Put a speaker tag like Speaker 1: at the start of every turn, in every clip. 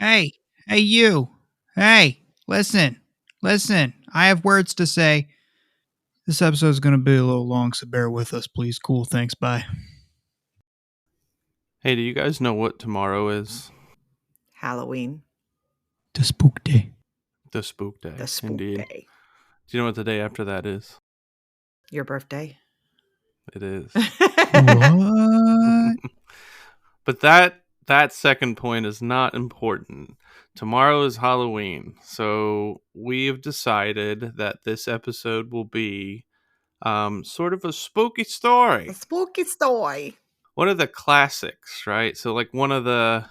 Speaker 1: Hey, hey, you. Hey, listen, listen. I have words to say. This episode is going to be a little long, so bear with us, please. Cool, thanks, bye.
Speaker 2: Hey, do you guys know what tomorrow is?
Speaker 3: Halloween.
Speaker 1: The spook day.
Speaker 2: The spook day.
Speaker 3: The spook
Speaker 2: Indeed.
Speaker 3: day.
Speaker 2: Do you know what the day after that is?
Speaker 3: Your birthday.
Speaker 2: It is.
Speaker 1: What?
Speaker 2: But that second point is not important. Tomorrow is Halloween, so we've decided that this episode will be sort of a spooky story.
Speaker 3: A spooky story.
Speaker 2: One of the classics, right? So like one of the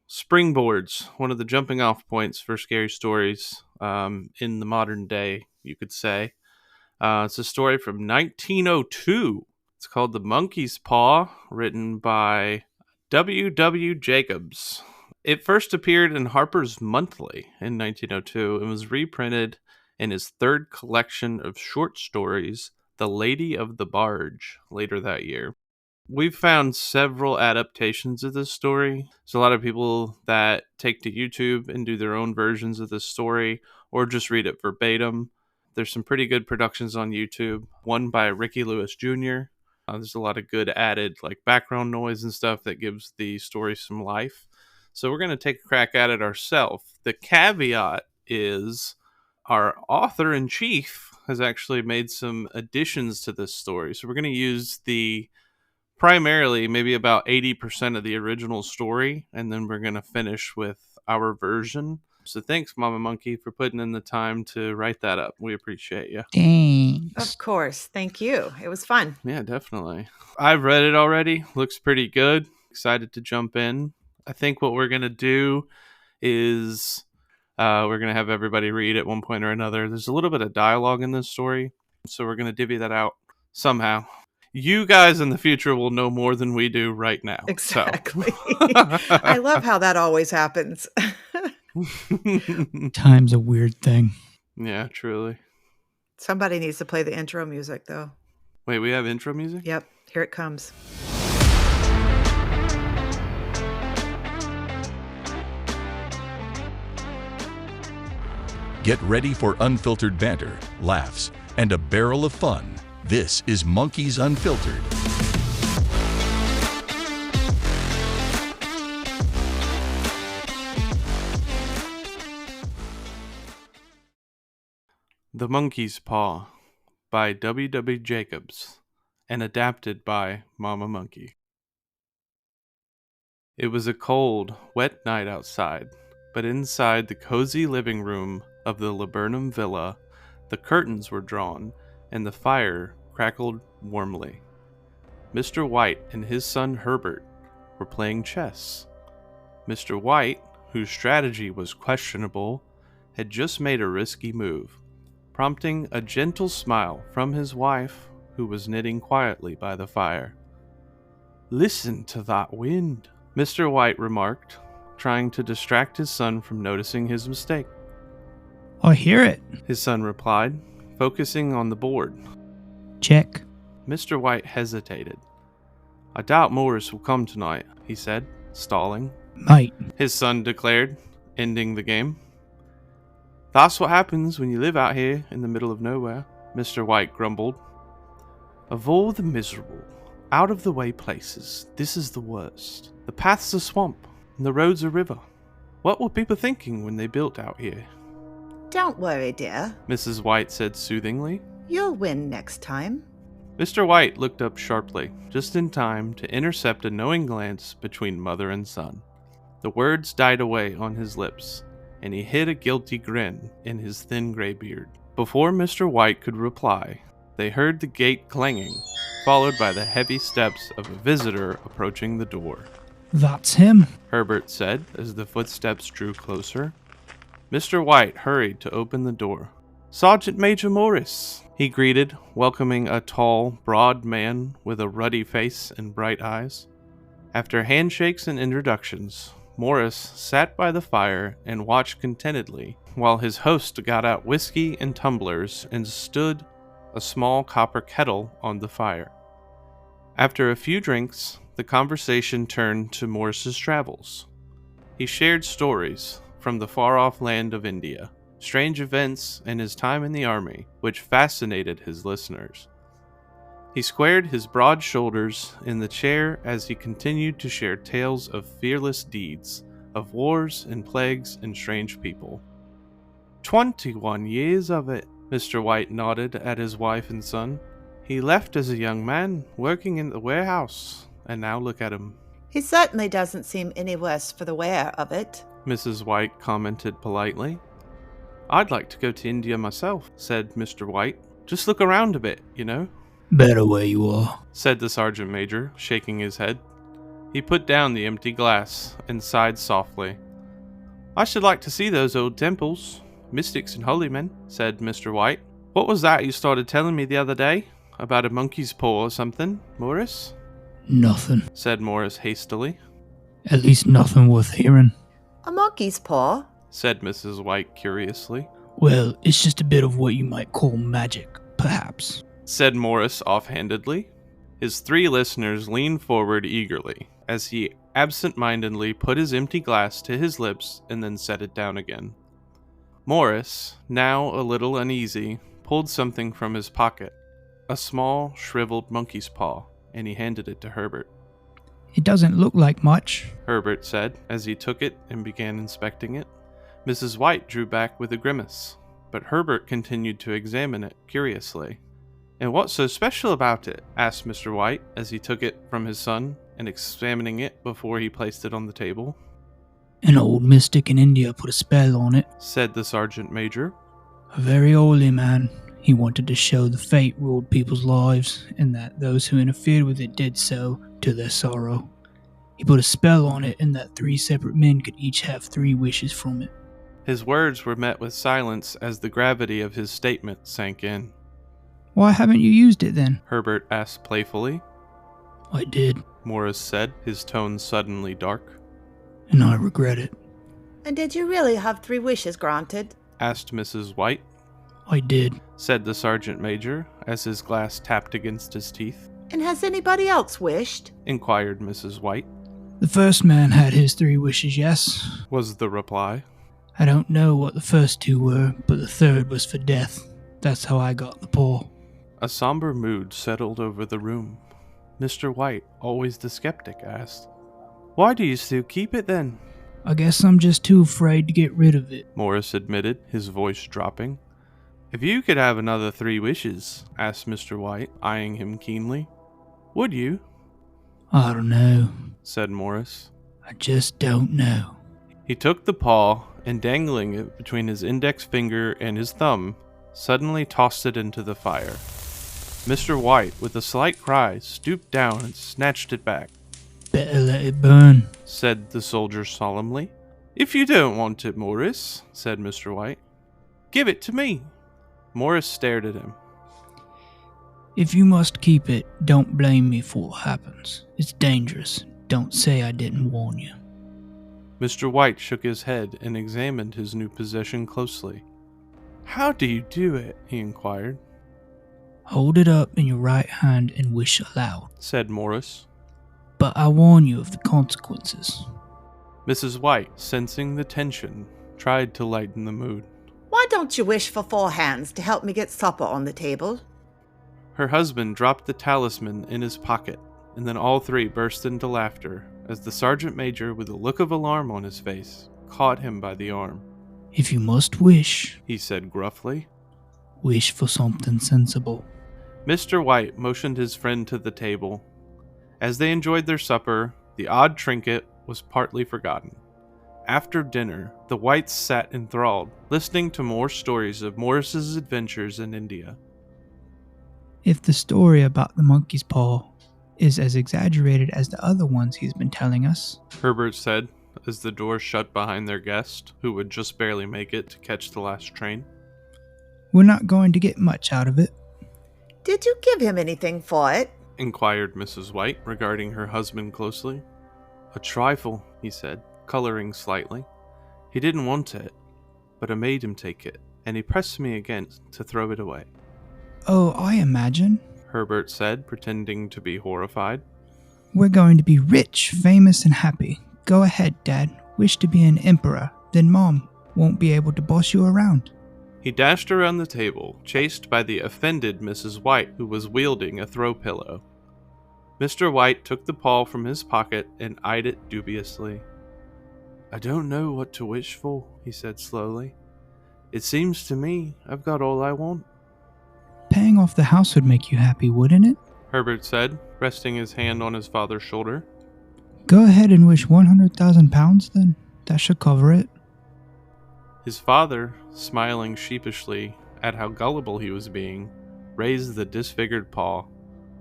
Speaker 2: springboards, one of the jumping off points for scary stories in the modern day, you could say. It's a story from 1902. It's called The Monkey's Paw, written by W. Jacobs. It first appeared in Harper's Monthly in 1902 and was reprinted in his third collection of short stories, The Lady of the Barge, later that year. We've found several adaptations of this story. There's a lot of people that take to YouTube and do their own versions of this story or just read it verbatim. There's some pretty good productions on YouTube. One by Ricky Lewis Jr. There's a lot of good added like background noise and stuff that gives the story some life. So we're going to take a crack at it ourselves. The caveat is our author-in-chief has actually made some additions to this story. So we're going to use primarily maybe about 80% of the original story, and then we're going to finish with our version. So thanks, Momma Monkey, for putting in the time to write that up. We appreciate you.
Speaker 1: Thanks.
Speaker 3: Of course. Thank you. It was fun.
Speaker 2: Yeah, definitely. I've read it already. Looks pretty good. Excited to jump in. I think what we're going to do is we're going to have everybody read at one point or another. There's a little bit of dialogue in this story, so we're going to divvy that out somehow. You guys in the future will know more than we do right now.
Speaker 3: Exactly.
Speaker 2: So.
Speaker 3: I love how that always happens.
Speaker 1: Time's a weird thing.
Speaker 2: Yeah, truly.
Speaker 3: Somebody needs to play the intro music, though.
Speaker 2: Wait, we have intro music?
Speaker 3: Yep, here it comes.
Speaker 4: Get ready for unfiltered banter, laughs, and a barrel of fun. This is Monkeys Unfiltered.
Speaker 2: The Monkey's Paw by W. Jacobs and adapted by Momma Monkey. It was a cold, wet night outside, but inside the cozy living room of the Laburnum Villa, the curtains were drawn and the fire crackled warmly. Mr. White and his son Herbert were playing chess. Mr. White, whose strategy was questionable, had just made a risky move, prompting a gentle smile from his wife, who was knitting quietly by the fire. "Listen to that wind," Mr. White remarked, trying to distract his son from noticing his mistake.
Speaker 1: I hear it.
Speaker 2: His son replied, focusing on the board.
Speaker 1: Check.
Speaker 2: Mr. White hesitated. "I doubt Morris will come tonight," he said, stalling.
Speaker 1: Might.
Speaker 2: His son declared, ending the game. "That's what happens when you live out here in the middle of nowhere," Mr. White grumbled. "Of all the miserable, out-of-the-way places, this is the worst. The path's a swamp, and the road's a river. What were people thinking when they built out here?"
Speaker 3: Don't worry, dear.
Speaker 2: Mrs. White said soothingly.
Speaker 3: You'll win next time.
Speaker 2: Mr. White looked up sharply, just in time to intercept a knowing glance between mother and son. The words died away on his lips, and he hid a guilty grin in his thin gray beard. Before Mr. White could reply, they heard the gate clanging, followed by the heavy steps of a visitor approaching the door.
Speaker 1: That's him,
Speaker 2: Herbert said as the footsteps drew closer. Mr. White hurried to open the door. "Sergeant Major Morris," he greeted, welcoming a tall, broad man with a ruddy face and bright eyes. After handshakes and introductions, Morris sat by the fire and watched contentedly while his host got out whiskey and tumblers and stood a small copper kettle on the fire. After a few drinks, the conversation turned to Morris's travels. He shared stories from the far-off land of India, strange events and his time in the army, which fascinated his listeners. He squared his broad shoulders in the chair as he continued to share tales of fearless deeds, of wars and plagues and strange people. 21 years of it, Mr. White nodded at his wife and son. He left as a young man, working in the warehouse, and now look at him.
Speaker 3: He certainly doesn't seem any worse for the wear of it,
Speaker 2: Mrs. White commented politely. I'd like to go to India myself, said Mr. White. Just look around a bit, you know,
Speaker 1: Better where you are,
Speaker 2: said the sergeant major, shaking his head. He put down the empty glass and sighed softly. I should like to see those old temples, mystics and holy men, said Mr. White. What was that you started telling me the other day? About a monkey's paw or something, Morris?
Speaker 1: Nothing.
Speaker 2: Said Morris hastily.
Speaker 1: At least nothing worth hearing.
Speaker 3: A monkey's paw?
Speaker 2: Said Mrs. White curiously.
Speaker 1: Well, it's just a bit of what you might call magic, perhaps.
Speaker 2: Said Morris offhandedly. His three listeners leaned forward eagerly as he absent-mindedly put his empty glass to his lips and then set it down again. Morris, now a little uneasy, pulled something from his pocket, a small, shriveled monkey's paw, and he handed it to Herbert.
Speaker 1: It doesn't look like much,
Speaker 2: Herbert said as he took it and began inspecting it. Mrs. White drew back with a grimace, but Herbert continued to examine it curiously. And what's so special about it? Asked Mr. White as he took it from his son and examining it before he placed it on the table.
Speaker 1: An old mystic in India put a spell on it,
Speaker 2: Said the sergeant major.
Speaker 1: A very holy man. He wanted to show the fate ruled people's lives, and that those who interfered with it did so to their sorrow. He put a spell on it, and that 3 separate men could each have 3 wishes from it.
Speaker 2: His words were met with silence as the gravity of his statement sank in.
Speaker 1: Why haven't you used it then?
Speaker 2: Herbert asked playfully.
Speaker 1: I did,
Speaker 2: Morris said, his tone suddenly dark.
Speaker 1: and I regret it.
Speaker 3: And did you really have 3 wishes granted?
Speaker 2: Asked Mrs. White.
Speaker 1: I did.
Speaker 2: Said the sergeant major as his glass tapped against his teeth.
Speaker 3: And has anybody else wished?
Speaker 2: Inquired Mrs. White.
Speaker 1: The first man had his 3 wishes, yes.
Speaker 2: Was the reply.
Speaker 1: I don't know what the first 2 were, but the third was for death. That's how I got the paw.
Speaker 2: A somber mood settled over the room. Mr. White, always the skeptic, asked, Why do you still keep it then?
Speaker 1: I guess I'm just too afraid to get rid of it.
Speaker 2: Morris admitted, his voice dropping. If you could have another 3 wishes, asked Mr. White, eyeing him keenly, would you?
Speaker 1: I don't know.
Speaker 2: Said Morris.
Speaker 1: I just don't know.
Speaker 2: He took the paw and, dangling it between his index finger and his thumb, suddenly tossed it into the fire. Mr. White, with a slight cry, stooped down and snatched it back.
Speaker 1: Better let it burn,
Speaker 2: Said the soldier solemnly. If you don't want it, Morris, said Mr. White, give it to me. Morris stared at him.
Speaker 1: If you must keep it, don't blame me for what happens. It's dangerous. Don't say I didn't warn you.
Speaker 2: Mr. White shook his head and examined his new possession closely. How do you do it? He inquired.
Speaker 1: Hold it up in your right hand and wish aloud.
Speaker 2: Said Morris.
Speaker 1: But I warn you of the consequences.
Speaker 2: Mrs. White, sensing the tension, tried to lighten the mood.
Speaker 3: Why don't you wish for 4 hands to help me get supper on the table?
Speaker 2: Her husband dropped the talisman in his pocket, and then all 3 burst into laughter as the sergeant major, with a look of alarm on his face, caught him by the arm.
Speaker 1: If you must wish,
Speaker 2: He said gruffly.
Speaker 1: wish for something sensible.
Speaker 2: Mr. White motioned his friend to the table. As they enjoyed their supper, the odd trinket was partly forgotten. After dinner, the Whites sat enthralled, listening to more stories of Morris's adventures in India.
Speaker 1: If the story about the monkey's paw is as exaggerated as the other ones he's been telling us,
Speaker 2: Herbert said, as the door shut behind their guest, who would just barely make it to catch the last train.
Speaker 1: we're not going to get much out of it.
Speaker 3: Did you give him anything for it?
Speaker 2: Inquired Mrs. White, regarding her husband closely. A trifle, he said, coloring slightly. He didn't want it, but I made him take it, and he pressed me against to throw it away.
Speaker 1: Oh, I imagine.
Speaker 2: Herbert said, pretending to be horrified.
Speaker 1: We're going to be rich, famous, and happy. Go ahead, Dad. wish to be an emperor, then Mom won't be able to boss you around.
Speaker 2: He dashed around the table, chased by the offended Mrs. White, who was wielding a throw pillow. Mr. White took the paw from his pocket and eyed it dubiously. "I don't know what to wish for," he said slowly. "It seems to me I've got all I want."
Speaker 1: Paying off the house would make you happy, wouldn't it?
Speaker 2: Herbert said, resting his hand on his father's shoulder.
Speaker 1: Go ahead and wish 100,000 pounds then. That should cover it.
Speaker 2: His father, smiling sheepishly at how gullible he was being, raised the disfigured paw,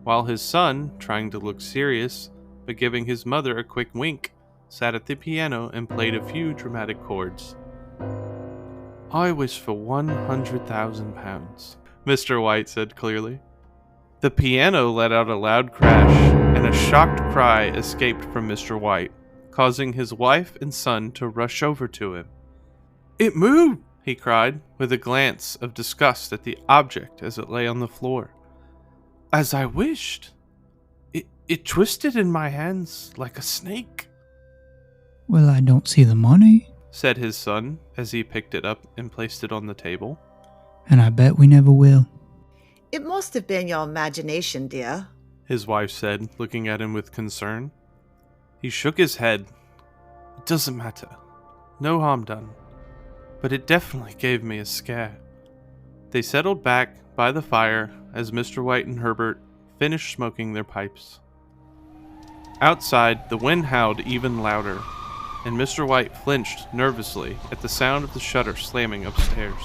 Speaker 2: while his son, trying to look serious, but giving his mother a quick wink, sat at the piano and played a few dramatic chords. "I wish for 100,000 pounds, Mr. White said clearly. The piano let out a loud crash, and a shocked cry escaped from Mr. White, causing his wife and son to rush over to him. "It moved!" he cried, with a glance of disgust at the object as it lay on the floor. "As I wished. It twisted in my hands like a snake."
Speaker 1: Well, I don't see the money,
Speaker 2: said his son as he picked it up and placed it on the table.
Speaker 1: and I bet we never will.
Speaker 3: It must have been your imagination, dear.
Speaker 2: His wife said, looking at him with concern. He shook his head. "It doesn't matter. No harm done. But it definitely gave me a scare." They settled back by the fire as Mr. White and Herbert finished smoking their pipes. Outside, the wind howled even louder, and Mr. White flinched nervously at the sound of the shutter slamming upstairs.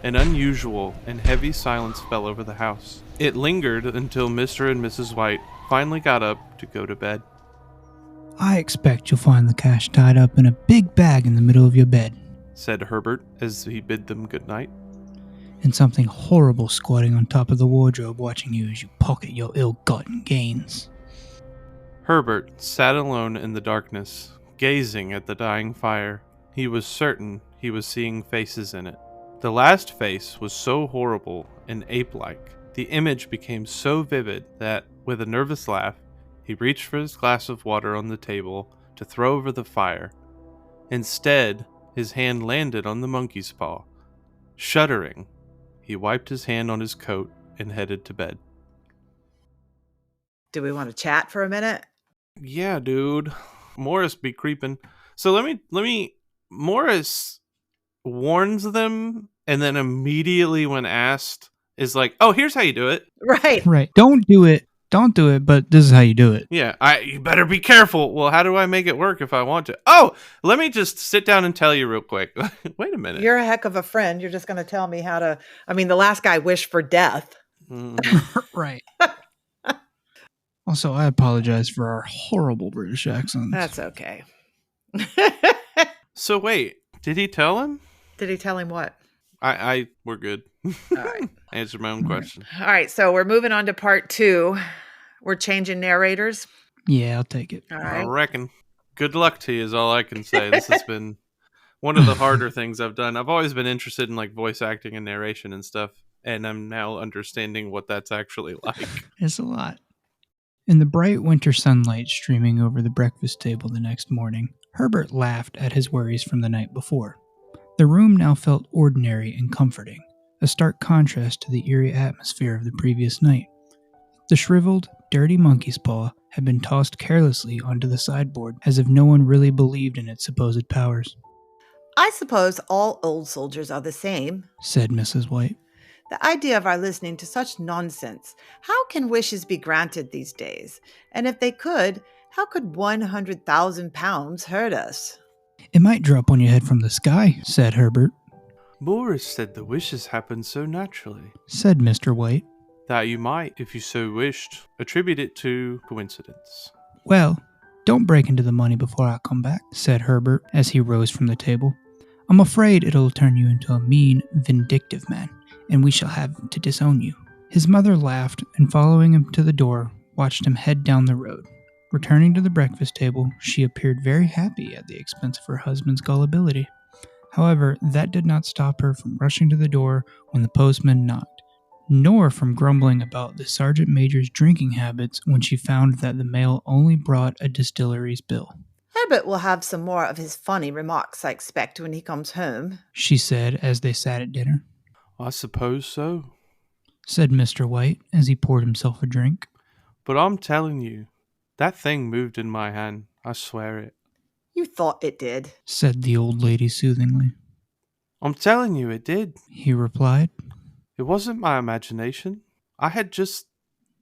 Speaker 2: An unusual and heavy silence fell over the house. It lingered until Mr. and Mrs. White finally got up to go to bed.
Speaker 1: I expect you'll find the cash tied up in a big bag in the middle of your bed,
Speaker 2: said Herbert as he bid them good night.
Speaker 1: and something horrible squatting on top of the wardrobe watching you as you pocket your ill-gotten gains.
Speaker 2: Herbert sat alone in the darkness, gazing at the dying fire. He was certain he was seeing faces in it. The last face was so horrible and ape-like. The image became so vivid that, with a nervous laugh, he reached for his glass of water on the table to throw over the fire. Instead, his hand landed on the monkey's paw. Shuddering, he wiped his hand on his coat and headed to bed.
Speaker 3: Do we want to chat for a minute?
Speaker 2: Yeah, dude. Morris be creeping. So let me Morris warns them and then immediately when asked is like, "Oh, here's how you do it."
Speaker 3: Right.
Speaker 1: Right. Don't do it, but this is how you do it.
Speaker 2: Yeah, you better be careful. Well, how do I make it work if I want to? Oh, let me just sit down and tell you real quick. Wait a minute.
Speaker 3: You're a heck of a friend. You're just going to tell me how to... I mean, the last guy wished for death.
Speaker 1: Right. Also, I apologize for our horrible British accents.
Speaker 3: That's okay.
Speaker 2: So wait, did he tell him?
Speaker 3: Did he tell him what?
Speaker 2: We're good.
Speaker 3: All right.
Speaker 2: I answered my own question.
Speaker 3: All right. So we're moving on to part 2. We're changing narrators.
Speaker 1: Yeah, I'll take it.
Speaker 3: All
Speaker 2: I
Speaker 3: right.
Speaker 2: reckon. Good luck to you is all I can say. This has been one of the harder things I've done. I've always been interested in like voice acting and narration and stuff, and I'm now understanding what that's actually like.
Speaker 1: It's a lot. In the bright winter sunlight streaming over the breakfast table the next morning, Herbert laughed at his worries from the night before. The room now felt ordinary and comforting, a stark contrast to the eerie atmosphere of the previous night. The shriveled, dirty monkey's paw had been tossed carelessly onto the sideboard, as if no one really believed in its supposed powers,
Speaker 3: I suppose all old soldiers are the same.
Speaker 1: said Mrs. White.
Speaker 3: The idea of our listening to such nonsense. How can wishes be granted these days? And if they could, how could 100,000 pounds hurt us?
Speaker 1: It might drop on your head from the sky, said Herbert,
Speaker 2: Morris said the wishes happen so naturally
Speaker 1: said Mr. White.
Speaker 2: that you might, if you so wished, attribute it to coincidence.
Speaker 1: Well, don't break into the money before I come back, said Herbert as he rose from the table. I'm afraid it'll turn you into a mean, vindictive man, and we shall have to disown you. His mother laughed, and following him to the door, watched him head down the road. Returning to the breakfast table, she appeared very happy at the expense of her husband's gullibility. However, that did not stop her from rushing to the door when the postman knocked, nor from grumbling about the sergeant major's drinking habits when she found that the mail only brought a distillery's bill.
Speaker 3: Her Herbert will have some more of his funny remarks, I expect, when he comes home.
Speaker 1: she said as they sat at dinner.
Speaker 2: I suppose so.
Speaker 1: Said Mr. White as he poured himself a drink.
Speaker 2: But I'm telling you, that thing moved in my hand. I swear it.
Speaker 3: You thought it did.
Speaker 1: Said the old lady soothingly.
Speaker 2: I'm telling you, it did.
Speaker 1: He replied.
Speaker 2: It wasn't my imagination. I had just...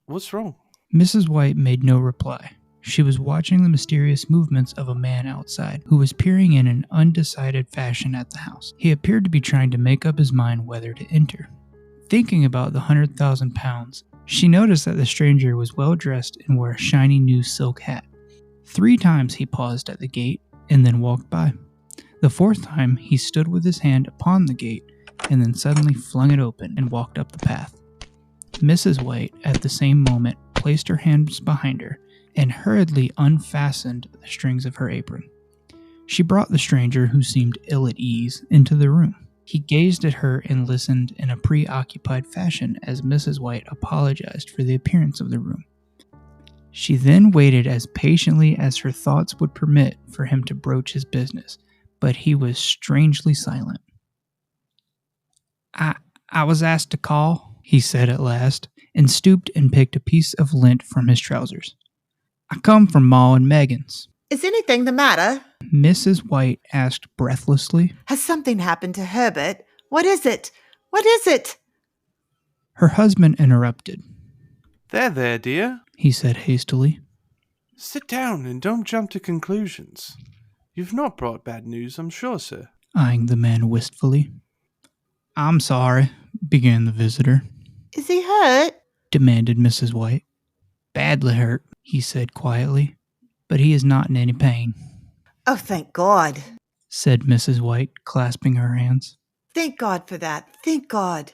Speaker 2: What's wrong?
Speaker 1: Mrs. White made no reply. She was watching the mysterious movements of a man outside, who was peering in an undecided fashion at the house. He appeared to be trying to make up his mind whether to enter. Thinking about the 100,000 pounds, she noticed that the stranger was well dressed and wore a shiny new silk hat. 3 times he paused at the gate and then walked by. The 4th time he stood with his hand upon the gate and then suddenly flung it open and walked up the path. Mrs. White at the same moment placed her hands behind her and hurriedly unfastened the strings of her apron. She brought the stranger, who seemed ill at ease, into the room. He gazed at her and listened in a preoccupied fashion as Mrs. White apologized for the appearance of the room. She then waited as patiently as her thoughts would permit for him to broach his business, but he was strangely silent. I was asked to call, he said at last, and stooped and picked a piece of lint from his trousers. I come from Ma and Megan's.
Speaker 3: Is anything the matter?
Speaker 1: Mrs. White asked breathlessly.
Speaker 3: Has something happened to Herbert? What is it? What is it?
Speaker 1: Her husband interrupted.
Speaker 2: There, dear.
Speaker 1: He said hastily.
Speaker 2: Sit down and don't jump to conclusions. You've not brought bad news, I'm sure, sir.
Speaker 1: Eyeing the man wistfully. I'm sorry, began the visitor.
Speaker 3: Is he hurt?
Speaker 1: Demanded Mrs. White. Badly hurt, he said quietly, but he is not in any pain.
Speaker 3: Oh, thank God.
Speaker 1: Said Mrs. White, clasping her hands.
Speaker 3: Thank God for that. Thank God.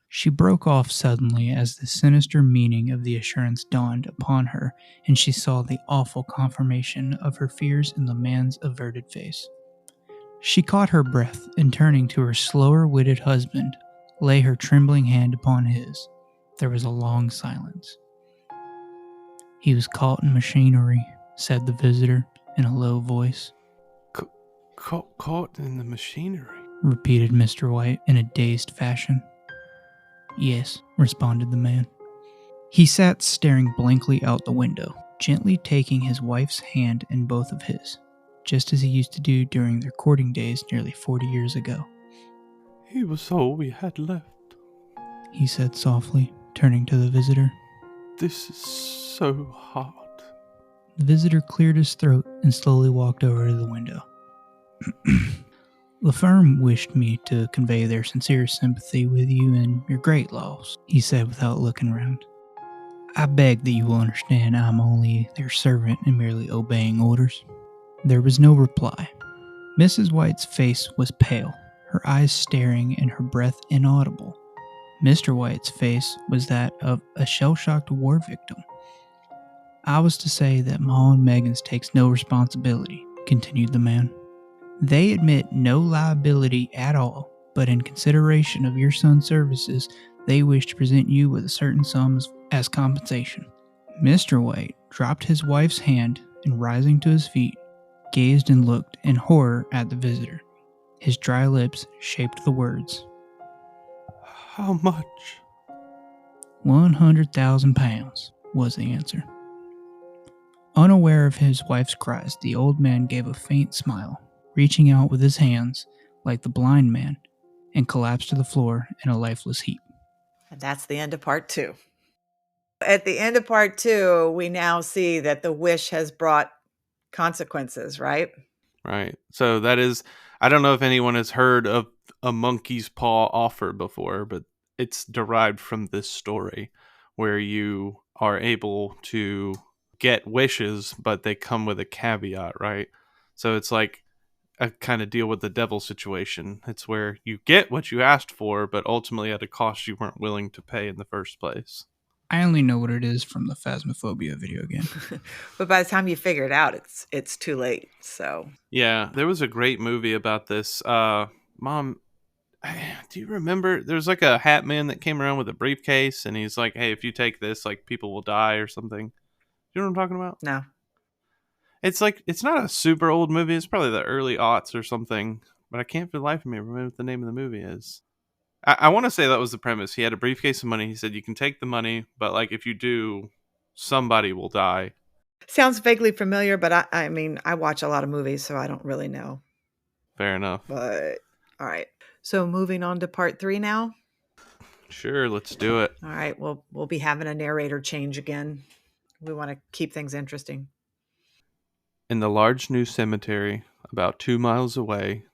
Speaker 1: She broke off suddenly as the sinister meaning of the assurance dawned upon her, and she saw the awful confirmation of her fears in the man's averted face. She caught her breath and, turning to her slower-witted husband, lay her trembling hand upon his. There was a long silence. He was caught in machinery, said the visitor in a low voice.
Speaker 2: Caught in the machinery?
Speaker 1: Repeated Mr. White in a dazed fashion. Yes, responded the man. He sat staring blankly out the window, gently taking his wife's hand in both of his, just as he used to do during their courting days nearly 40 years ago.
Speaker 2: He was all we had left,
Speaker 1: he said softly, turning to the visitor.
Speaker 2: This is so hard.
Speaker 1: The visitor cleared his throat and slowly walked over to the window. The firm wished me to convey their sincere sympathy with you in your great loss, he said without looking round. I beg that you will understand I am only their servant and merely obeying orders. There was no reply. Mrs. White's face was pale, her eyes staring and her breath inaudible. Mr. White's face was that of a shell-shocked war victim. I was to say that Ma and Megan's takes no responsibility, continued the man. They admit no liability at all, but in consideration of your son's services, they wish to present you with a certain sum as compensation. Mr. White dropped his wife's hand and, rising to his feet, gazed and looked in horror at the visitor. His dry lips shaped the words.
Speaker 2: How much?
Speaker 1: 100,000 pounds, was the answer. Unaware of his wife's cries, the old man gave a faint smile, reaching out with his hands, like the blind man, and collapsed to the floor in a lifeless heap.
Speaker 3: And that's the end of part 2. At the end of part 2, we now see that the wish has brought consequences, right?
Speaker 2: Right. So that is, I don't know if anyone has heard of a monkey's paw offer before, but it's derived from this story where you are able to get wishes, but they come with a caveat, right? So it's like a kind of deal with the devil situation. It's where you get what you asked for, but ultimately at a cost you weren't willing to pay in the first place.
Speaker 1: I only know what it is from the Phasmophobia video game.
Speaker 3: But by the time you figure it out, it's too late. So
Speaker 2: yeah, there was a great movie about this. Mom, do you remember? There's like a hat man that came around with a briefcase, and he's like, "Hey, if you take this, like people will die or something." You know what I'm talking about?
Speaker 3: no.
Speaker 2: It's not a super old movie. It's probably the early aughts or something, but I can't for the life of me remember what the name of the movie is. I want to say that was the premise. He had a briefcase of money. He said, you can take the money, but like if you do, somebody will die.
Speaker 3: Sounds vaguely familiar, but I mean, I watch a lot of movies, so I don't really know.
Speaker 2: Fair enough.
Speaker 3: But all right. So moving on to part 3 now.
Speaker 2: Sure, let's do it.
Speaker 3: All right. We'll be having a narrator change again. We want to keep things interesting.
Speaker 2: In the large new cemetery, about 2 miles away,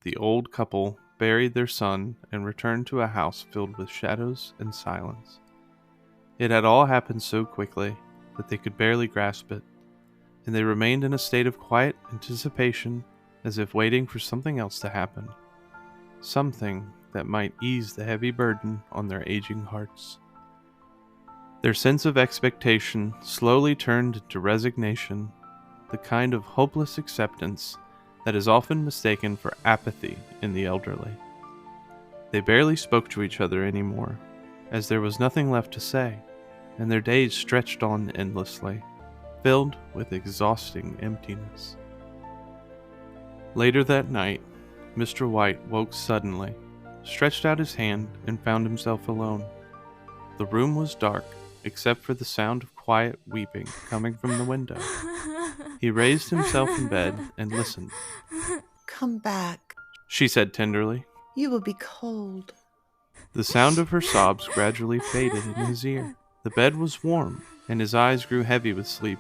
Speaker 2: the old couple buried their son and returned to a house filled with shadows and silence. It had all happened so quickly that they could barely grasp it, and they remained in a state of quiet anticipation, as if waiting for something else to happen. Something that might ease the heavy burden on their aging hearts. Their sense of expectation slowly turned into resignation, the kind of hopeless acceptance that is often mistaken for apathy in the elderly. They barely spoke to each other anymore, as there was nothing left to say, and their days stretched on endlessly, filled with exhausting emptiness. Later that night, Mr. White woke suddenly, stretched out his hand, and found himself alone. The room was dark, except for the sound of quiet weeping coming from the window. He raised himself in bed and listened.
Speaker 3: Come back,
Speaker 2: she said tenderly.
Speaker 3: You will be cold.
Speaker 2: The sound of her sobs gradually faded in his ear. The bed was warm, and his eyes grew heavy with sleep.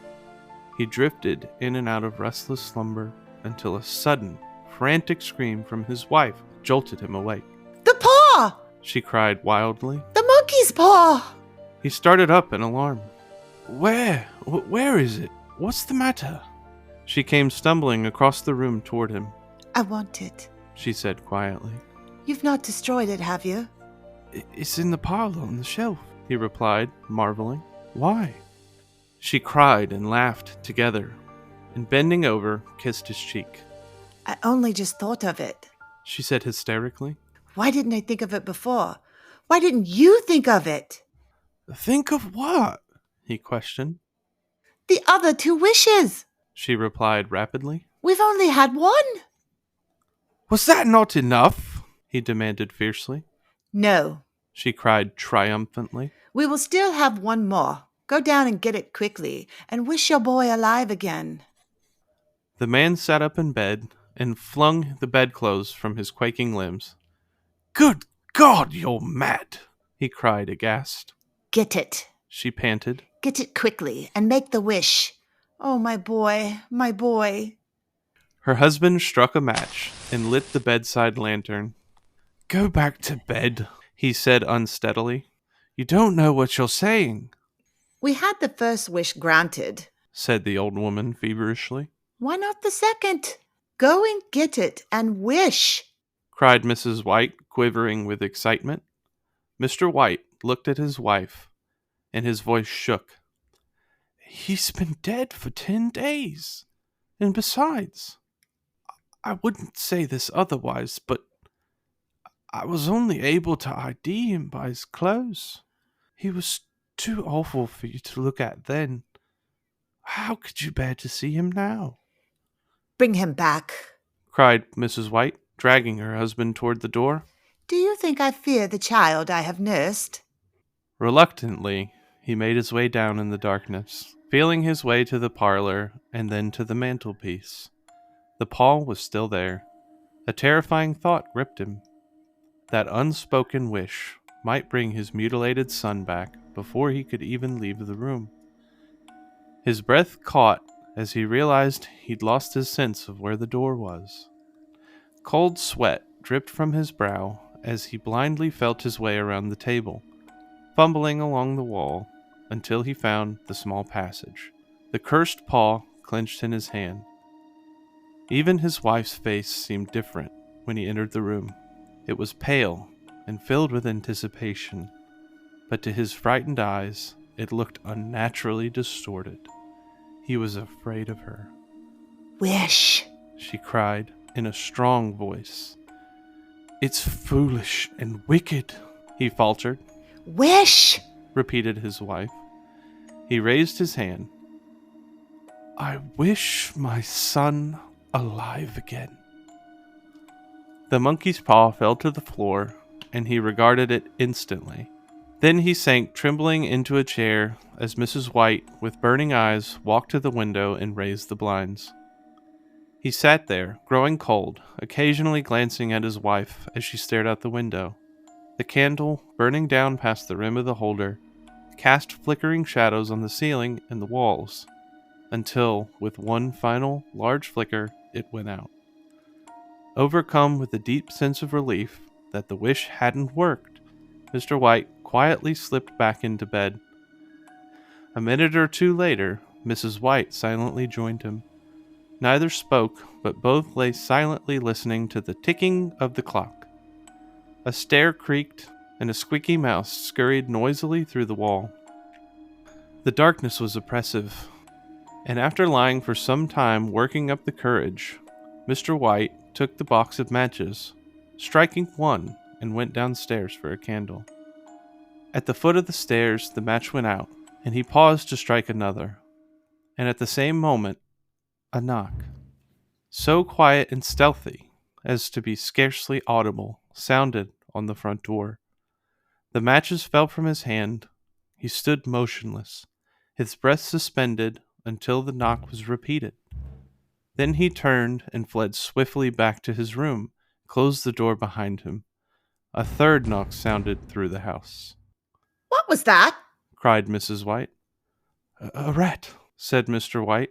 Speaker 2: He drifted in and out of restless slumber until a sudden, frantic scream from his wife jolted him awake.
Speaker 3: The paw!
Speaker 2: She cried wildly.
Speaker 3: The monkey's paw!
Speaker 2: He started up in alarm. Where is it? What's the matter? She came stumbling across the room toward him.
Speaker 3: I want it,
Speaker 2: she said quietly.
Speaker 3: You've not destroyed it, have you?
Speaker 2: It's in the parlor on the shelf, he replied, marveling. Why? She cried and laughed together, and bending over, kissed his cheek.
Speaker 3: I only just thought of it,
Speaker 2: she said hysterically.
Speaker 3: Why didn't I think of it before? Why didn't you think of it?
Speaker 2: Think of what? He questioned.
Speaker 3: The other 2 wishes,
Speaker 2: she replied rapidly.
Speaker 3: We've only had one.
Speaker 2: Was that not enough? He demanded fiercely.
Speaker 3: No,
Speaker 2: she cried triumphantly.
Speaker 3: We will still have one more. Go down and get it quickly, and wish your boy alive again.
Speaker 2: The man sat up in bed and flung the bedclothes from his quaking limbs. Good God, you're mad, he cried aghast.
Speaker 3: Get it,
Speaker 2: she panted.
Speaker 3: Get it quickly and make the wish. Oh, my boy, my boy.
Speaker 2: Her husband struck a match and lit the bedside lantern. Go back to bed, he said unsteadily. You don't know what you're saying.
Speaker 3: We had the first wish granted,
Speaker 2: said the old woman feverishly.
Speaker 3: Why not the second? Go and get it and wish,
Speaker 2: cried Mrs. White, quivering with excitement. Mr. White looked at his wife, and his voice shook. He's been dead for 10 days. And besides, I wouldn't say this otherwise, but I was only able to ID him by his clothes. He was too awful for you to look at then. How could you bear to see him now?
Speaker 3: Bring him back,
Speaker 2: cried Mrs. White, dragging her husband toward the door.
Speaker 3: Do you think I fear the child I have nursed?
Speaker 2: Reluctantly, he made his way down in the darkness, feeling his way to the parlor and then to the mantelpiece. The paw was still there. A terrifying thought gripped him. That unspoken wish might bring his mutilated son back before he could even leave the room. His breath caught as he realized he'd lost his sense of where the door was. Cold sweat dripped from his brow as he blindly felt his way around the table, fumbling along the wall until he found the small passage. The cursed paw clenched in his hand. Even his wife's face seemed different when he entered the room. It was pale and filled with anticipation, but to his frightened eyes, it looked unnaturally distorted. He was afraid of her.
Speaker 3: Wish,
Speaker 2: she cried in a strong voice. It's foolish and wicked, he faltered.
Speaker 3: Wish,
Speaker 2: repeated his wife. He raised his hand. I wish my son alive again. The monkey's paw fell to the floor, and he regarded it instantly. Then he sank trembling into a chair as Mrs. White, with burning eyes, walked to the window and raised the blinds. He sat there, growing cold, occasionally glancing at his wife as she stared out the window. The candle, burning down past the rim of the holder, cast flickering shadows on the ceiling and the walls, until, with one final, large flicker, it went out. Overcome with a deep sense of relief that the wish hadn't worked, Mr. White quietly slipped back into bed. A minute or two later, Mrs. White silently joined him. Neither spoke, but both lay silently listening to the ticking of the clock. A stair creaked, and a squeaky mouse scurried noisily through the wall. The darkness was oppressive, and after lying for some time working up the courage, Mr. White took the box of matches, striking one, and went downstairs for a candle. At the foot of the stairs, the match went out, and he paused to strike another. And at the same moment, a knock, so quiet and stealthy as to be scarcely audible, sounded on the front door. The matches fell from his hand. He stood motionless, his breath suspended until the knock was repeated. Then he turned and fled swiftly back to his room, closed the door behind him. A third knock sounded through the house.
Speaker 3: What was that?
Speaker 2: Cried Mrs. White. A rat, said Mr. White.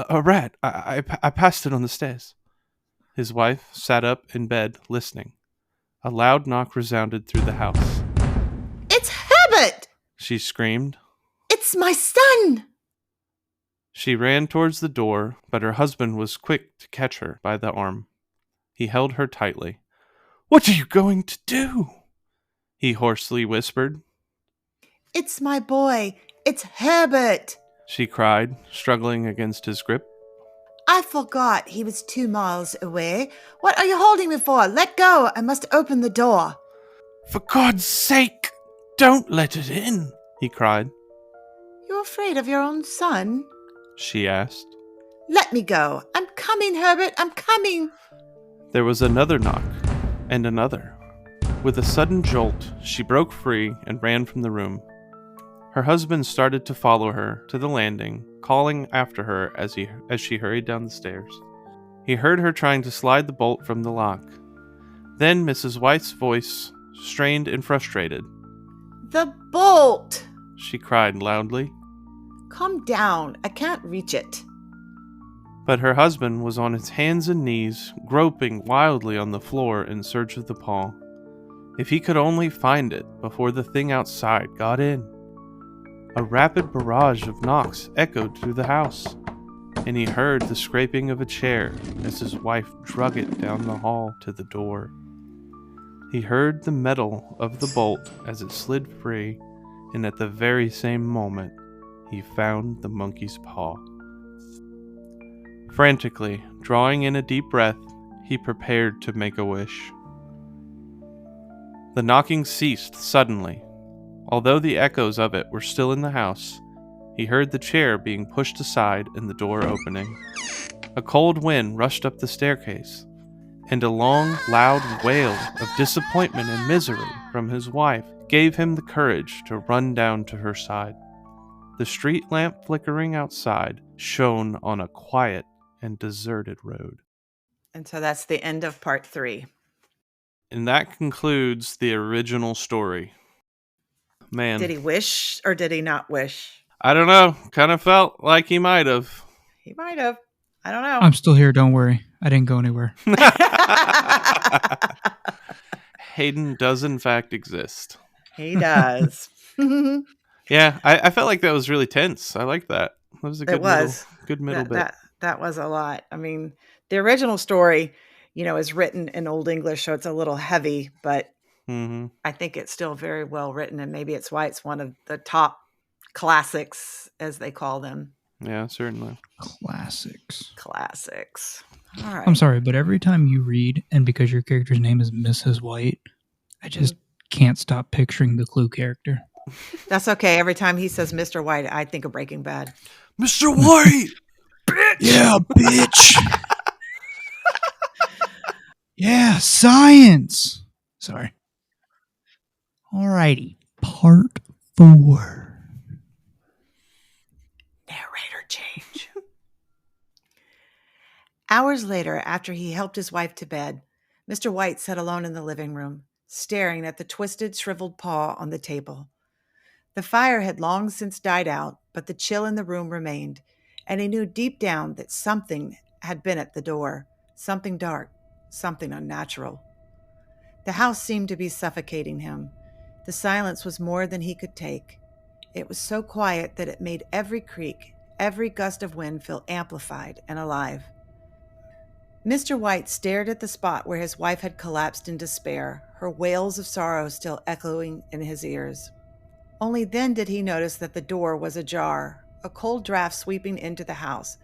Speaker 2: A rat. I passed it on the stairs. His wife sat up in bed, listening. A loud knock resounded through the house.
Speaker 3: It's Herbert!
Speaker 2: She screamed.
Speaker 3: It's my son!
Speaker 2: She ran towards the door, but her husband was quick to catch her by the arm. He held her tightly. What are you going to do? He hoarsely whispered.
Speaker 3: It's my boy. It's Herbert.
Speaker 2: She cried, struggling against his grip.
Speaker 3: I forgot he was 2 miles away. What are you holding me for? Let go. I must open the door.
Speaker 2: For God's sake, don't let it in, he cried.
Speaker 3: You're afraid of your own son?
Speaker 2: She asked.
Speaker 3: Let me go. I'm coming, Herbert. I'm coming.
Speaker 2: There was another knock, and another. With a sudden jolt, she broke free and ran from the room. Her husband started to follow her to the landing, calling after her as she hurried down the stairs. He heard her trying to slide the bolt from the lock. Then Mrs. White's voice, strained and frustrated.
Speaker 3: The bolt!
Speaker 2: She cried loudly.
Speaker 3: Calm down. I can't reach it.
Speaker 2: But her husband was on his hands and knees, groping wildly on the floor in search of the paw. If he could only find it before the thing outside got in. A rapid barrage of knocks echoed through the house, and he heard the scraping of a chair as his wife drug it down the hall to the door. He heard the metal of the bolt as it slid free, and at the very same moment, he found the monkey's paw. Frantically, drawing in a deep breath, he prepared to make a wish. The knocking ceased suddenly. Although the echoes of it were still in the house, he heard the chair being pushed aside and the door opening. A cold wind rushed up the staircase, and a long, loud wail of disappointment and misery from his wife gave him the courage to run down to her side. The street lamp flickering outside shone on a quiet and deserted road.
Speaker 3: And so that's the end of part 3.
Speaker 2: And that concludes the original story. Man.
Speaker 3: Did he wish or did he not wish?
Speaker 2: I don't know. Kind of felt like he might have.
Speaker 3: He might have. I don't know.
Speaker 1: I'm still here, don't worry. I didn't go anywhere.
Speaker 2: Hayden does in fact exist.
Speaker 3: He does.
Speaker 2: Yeah, I felt like that was really tense. I like that. That was a good middle bit.
Speaker 3: That was a lot. I mean, the original story, is written in Old English, so it's a little heavy, but I think it's still very well written, and maybe it's why it's one of the top classics, as they call them.
Speaker 2: Yeah, certainly.
Speaker 3: Classics. All right.
Speaker 1: I'm sorry, but every time you read, and because your character's name is Mrs. White, I just can't stop picturing the Clue character.
Speaker 3: That's okay. Every time he says Mr. White, I think of Breaking Bad.
Speaker 2: Mr. White! bitch!
Speaker 1: Yeah, bitch! Yeah, science! Sorry. Alrighty, part 4.
Speaker 3: Narrator change. Hours later, after he helped his wife to bed, Mr. White sat alone in the living room, staring at the twisted, shriveled paw on the table. The fire had long since died out, but the chill in the room remained, and he knew deep down that something had been at the door, something dark, something unnatural. The house seemed to be suffocating him. The silence was more than he could take. It was so quiet that it made every creak, every gust of wind feel amplified and alive. Mr. White stared at the spot where his wife had collapsed in despair, her wails of sorrow still echoing in his ears. Only then did he notice that the door was ajar, a cold draft sweeping into the house.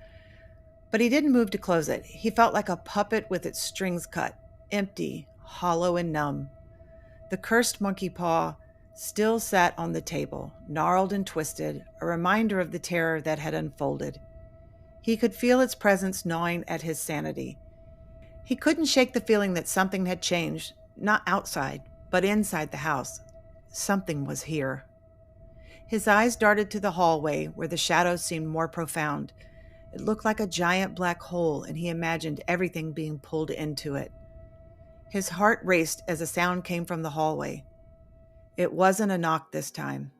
Speaker 3: But he didn't move to close it. He felt like a puppet with its strings cut, empty, hollow, and numb. The cursed monkey paw still sat on the table, gnarled and twisted, a reminder of the terror that had unfolded. He could feel its presence gnawing at his sanity. He couldn't shake the feeling that something had changed, not outside, but inside the house. Something was here. His eyes darted to the hallway where the shadows seemed more profound. It looked like a giant black hole, and he imagined everything being pulled into it. His heart raced as a sound came from the hallway. It wasn't a knock this time.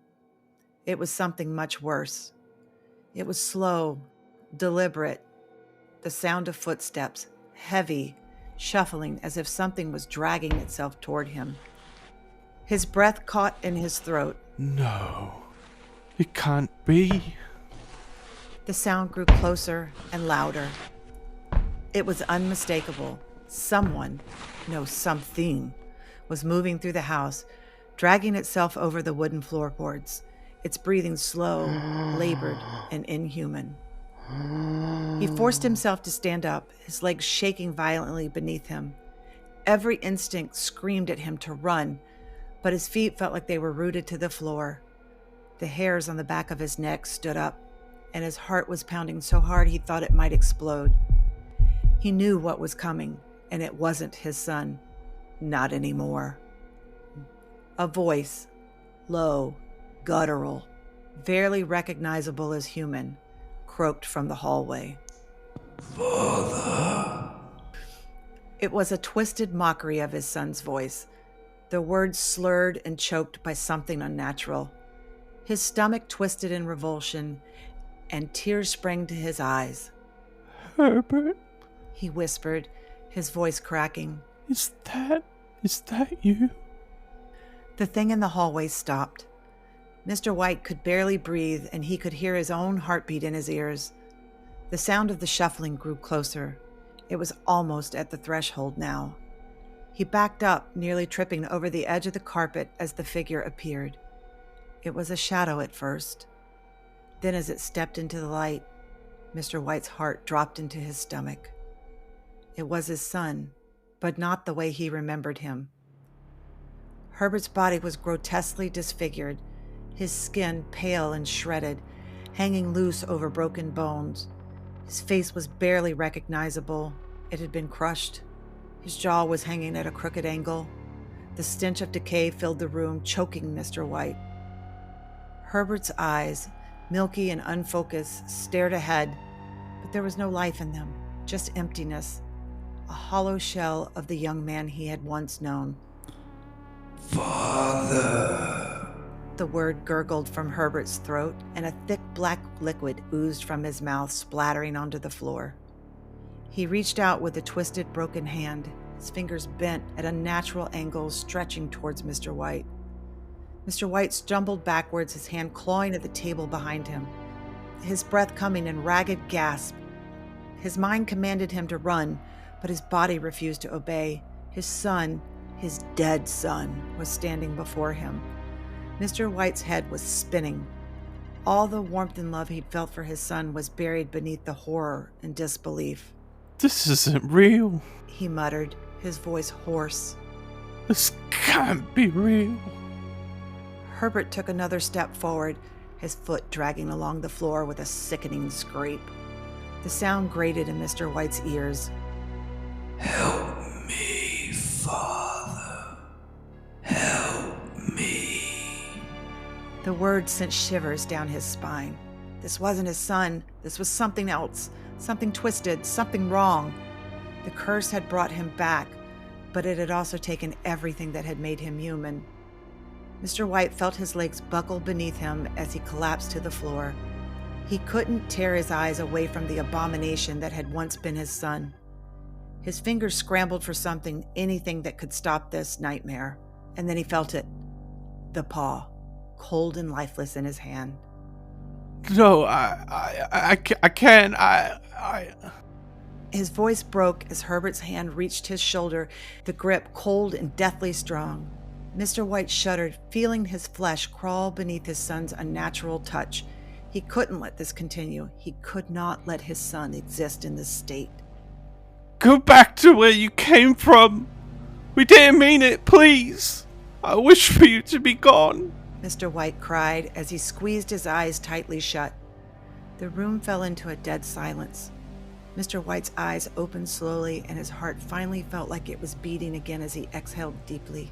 Speaker 3: It was something much worse. It was slow, deliberate, the sound of footsteps, heavy, shuffling as if something was dragging itself toward him. His breath caught in his throat.
Speaker 2: No, it can't be.
Speaker 3: The sound grew closer and louder. It was unmistakable. Someone, no, something, was moving through the house, dragging itself over the wooden floorboards, its breathing slow, labored, and inhuman. He forced himself to stand up, his legs shaking violently beneath him. Every instinct screamed at him to run, but his feet felt like they were rooted to the floor. The hairs on the back of his neck stood up, and his heart was pounding so hard he thought it might explode. He knew what was coming, and it wasn't his son. Not anymore. A voice, low, guttural, barely recognizable as human, croaked from the hallway.
Speaker 1: Father.
Speaker 3: It was a twisted mockery of his son's voice, the words slurred and choked by something unnatural. His stomach twisted in revulsion, and tears sprang to his eyes.
Speaker 2: Herbert,
Speaker 3: He whispered, his voice cracking.
Speaker 2: is that you?
Speaker 3: The thing in the hallway stopped. Mr. White could barely breathe, and he could hear his own heartbeat in his ears. The sound of the shuffling grew closer. It was almost at the threshold now. He backed up, nearly tripping over the edge of the carpet as the figure appeared. It was a shadow at first. Then as it stepped into the light, Mr. White's heart dropped into his stomach. It was his son, but not the way he remembered him. Herbert's body was grotesquely disfigured, his skin pale and shredded, hanging loose over broken bones. His face was barely recognizable. It had been crushed. His jaw was hanging at a crooked angle. The stench of decay filled the room, choking Mr. White. Herbert's eyes, milky and unfocused, stared ahead, but there was no life in them, just emptiness, a hollow shell of the young man he had once known.
Speaker 1: Father.
Speaker 3: The word gurgled from Herbert's throat, and a thick black liquid oozed from his mouth, splattering onto the floor. He reached out with a twisted, broken hand, his fingers bent at unnatural angles, stretching towards Mr. White. Mr. White stumbled backwards, his hand clawing at the table behind him, his breath coming in ragged gasps. His mind commanded him to run, but his body refused to obey. His son, his dead son, was standing before him. Mr. White's head was spinning. All the warmth and love he'd felt for his son was buried beneath the horror and disbelief.
Speaker 2: This isn't real.
Speaker 3: He muttered, his voice hoarse.
Speaker 2: This can't be real.
Speaker 3: Herbert took another step forward, his foot dragging along the floor with a sickening scrape. The sound grated in Mr. White's ears.
Speaker 1: Help me, Father. Help me.
Speaker 3: The words sent shivers down his spine. This wasn't his son. This was something else. Something twisted, something wrong. The curse had brought him back, but it had also taken everything that had made him human. Mr. White felt his legs buckle beneath him as he collapsed to the floor. He couldn't tear his eyes away from the abomination that had once been his son. His fingers scrambled for something, anything that could stop this nightmare. And then he felt it. The paw, cold and lifeless in his hand.
Speaker 2: No, I can't.
Speaker 3: His voice broke as Herbert's hand reached his shoulder, the grip cold and deathly strong. Mr. White shuddered, feeling his flesh crawl beneath his son's unnatural touch. He couldn't let this continue. He could not let his son exist in this state.
Speaker 2: Go back to where you came from. We didn't mean it, please. I wish for you to be gone.
Speaker 3: Mr. White cried as he squeezed his eyes tightly shut. The room fell into a dead silence. Mr. White's eyes opened slowly, and his heart finally felt like it was beating again as he exhaled deeply.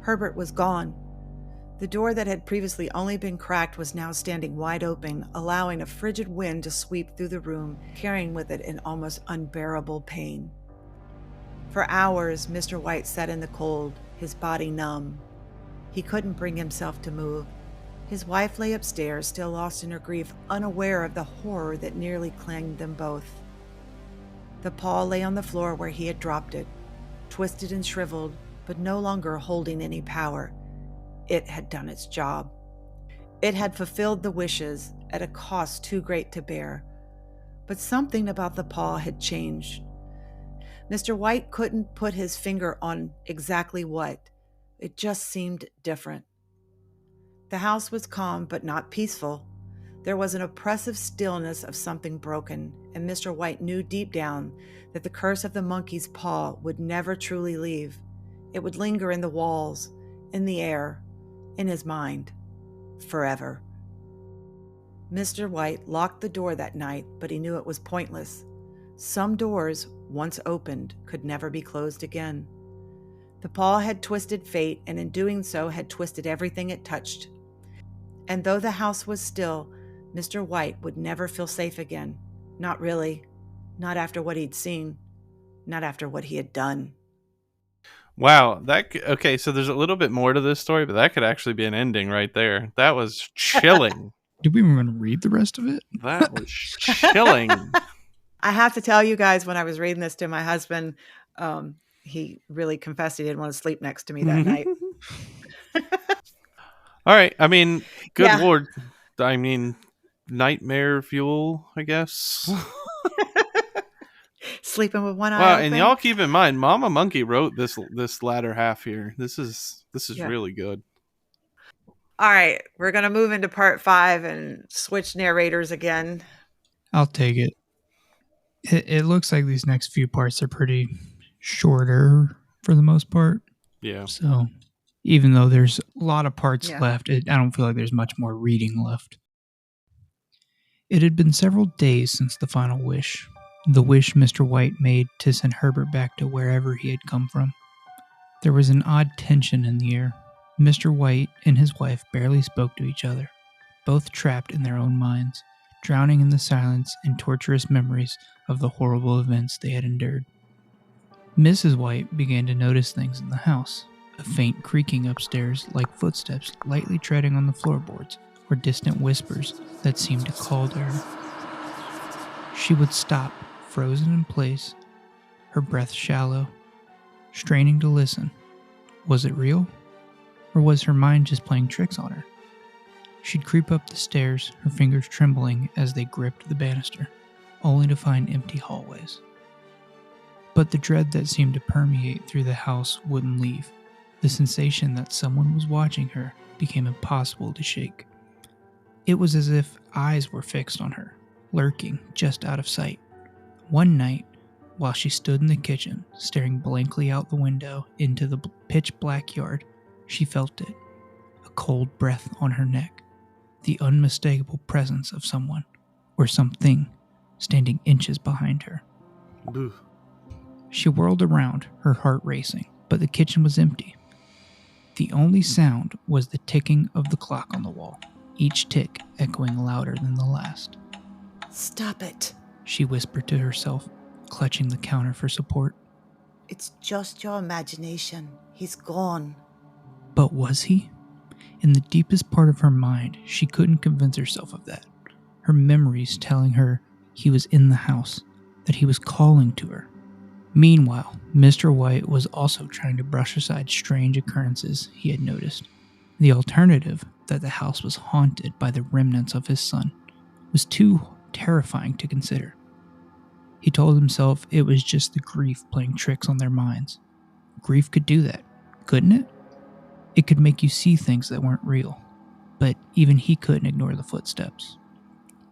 Speaker 3: Herbert was gone. The door that had previously only been cracked was now standing wide open, allowing a frigid wind to sweep through the room, carrying with it an almost unbearable pain. For hours, Mr. White sat in the cold, his body numb. He couldn't bring himself to move. His wife lay upstairs, still lost in her grief, unaware of the horror that nearly claimed them both. The paw lay on the floor where he had dropped it, twisted and shriveled, but no longer holding any power. It had done its job. It had fulfilled the wishes at a cost too great to bear. But something about the paw had changed. Mr. White couldn't put his finger on exactly what. It just seemed different. The house was calm but not peaceful. There was an oppressive stillness of something broken, and Mr. White knew deep down that the curse of the monkey's paw would never truly leave. It would linger in the walls, in the air, in his mind, forever. Mr. White locked the door that night, but he knew it was pointless. Some doors, once opened, could never be closed again. The paw had twisted fate, and in doing so had twisted everything it touched. And though the house was still, Mr. White would never feel safe again. Not really. Not after what he'd seen. Not after what he had done.
Speaker 2: Wow, okay, so there's a little bit more to this story, but that could actually be an ending right there. That was chilling.
Speaker 1: Did we even read the rest of it?
Speaker 2: That was chilling.
Speaker 3: I have to tell you guys, when I was reading this to my husband, he really confessed he didn't want to sleep next to me that night.
Speaker 2: All right, I mean, good
Speaker 3: Yeah.
Speaker 2: Lord. I mean, nightmare fuel, I guess.
Speaker 3: Sleeping with one eye
Speaker 2: Wow,
Speaker 3: open.
Speaker 2: and y'all keep in mind, Momma Monkey wrote this latter half here. This is
Speaker 3: Yeah.
Speaker 2: really good.
Speaker 3: All right, we're going to move into part 5 and switch narrators again.
Speaker 1: I'll take it. It looks like these next few parts are pretty shorter for the most part.
Speaker 2: Yeah.
Speaker 1: So even though there's a lot of parts
Speaker 3: Yeah.
Speaker 1: left, I don't feel like there's much more reading left. It had been several days since the final wish. The wish Mr. White made to send Herbert back to wherever he had come from. There was an odd tension in the air. Mr. White and his wife barely spoke to each other, both trapped in their own minds, drowning in the silence and torturous memories of the horrible events they had endured. Mrs. White began to notice things in the house, a faint creaking upstairs like footsteps lightly treading on the floorboards, or distant whispers that seemed to call to her. She would stop, frozen in place, her breath shallow, straining to listen. Was it real? Or was her mind just playing tricks on her? She'd creep up the stairs, her fingers trembling as they gripped the banister, only to find empty hallways. But the dread that seemed to permeate through the house wouldn't leave. The sensation that someone was watching her became impossible to shake. It was as if eyes were fixed on her, lurking just out of sight. One night, while she stood in the kitchen, staring blankly out the window into the pitch-black yard, she felt it, a cold breath on her neck, the unmistakable presence of someone, or something, standing inches behind her.
Speaker 2: Ugh.
Speaker 1: She whirled around, her heart racing, but the kitchen was empty. The only sound was the ticking of the clock on the wall, each tick echoing louder than the last.
Speaker 5: Stop it.
Speaker 1: She whispered to herself, clutching the counter for support.
Speaker 5: It's just your imagination. He's gone.
Speaker 1: But was he? In the deepest part of her mind, she couldn't convince herself of that. Her memories telling her he was in the house, that he was calling to her. Meanwhile, Mr. White was also trying to brush aside strange occurrences he had noticed. The alternative, that the house was haunted by the remnants of his son, was too terrifying to consider. He told himself it was just the grief playing tricks on their minds. Grief could do that, couldn't it? It could make you see things that weren't real, but even he couldn't ignore the footsteps.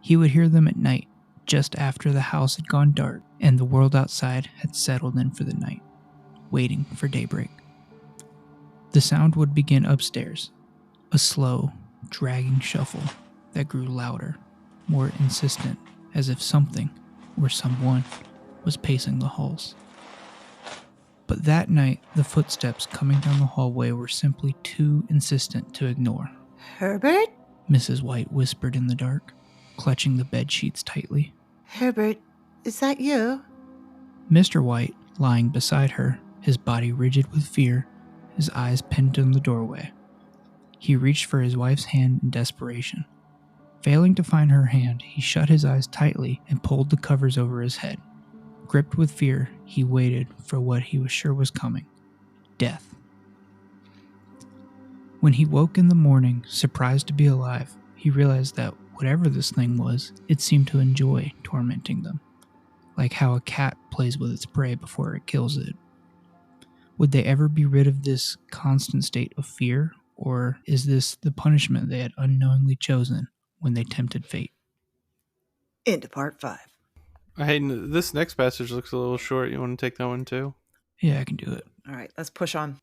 Speaker 1: He would hear them at night, just after the house had gone dark and the world outside had settled in for the night, waiting for daybreak. The sound would begin upstairs, a slow, dragging shuffle that grew louder, more insistent, as if something or someone was pacing the halls. But that night, the footsteps coming down the hallway were simply too insistent to ignore.
Speaker 5: Herbert?
Speaker 1: Mrs. White whispered in the dark, clutching the bed sheets tightly.
Speaker 5: Herbert, is that you?
Speaker 1: Mr. White, lying beside her, his body rigid with fear, his eyes pinned on the doorway. He reached for his wife's hand in desperation. Failing to find her hand, he shut his eyes tightly and pulled the covers over his head. Gripped with fear, he waited for what he was sure was coming: death. When he woke in the morning, surprised to be alive, he realized that whatever this thing was, it seemed to enjoy tormenting them, like how a cat plays with its prey before it kills it. Would they ever be rid of this constant state of fear, or is this the punishment they had unknowingly chosen when they tempted fate?
Speaker 5: Into part 5.
Speaker 2: This next passage looks a little short. You want to take that one too?
Speaker 1: Yeah, I can do it.
Speaker 3: All right, let's push on.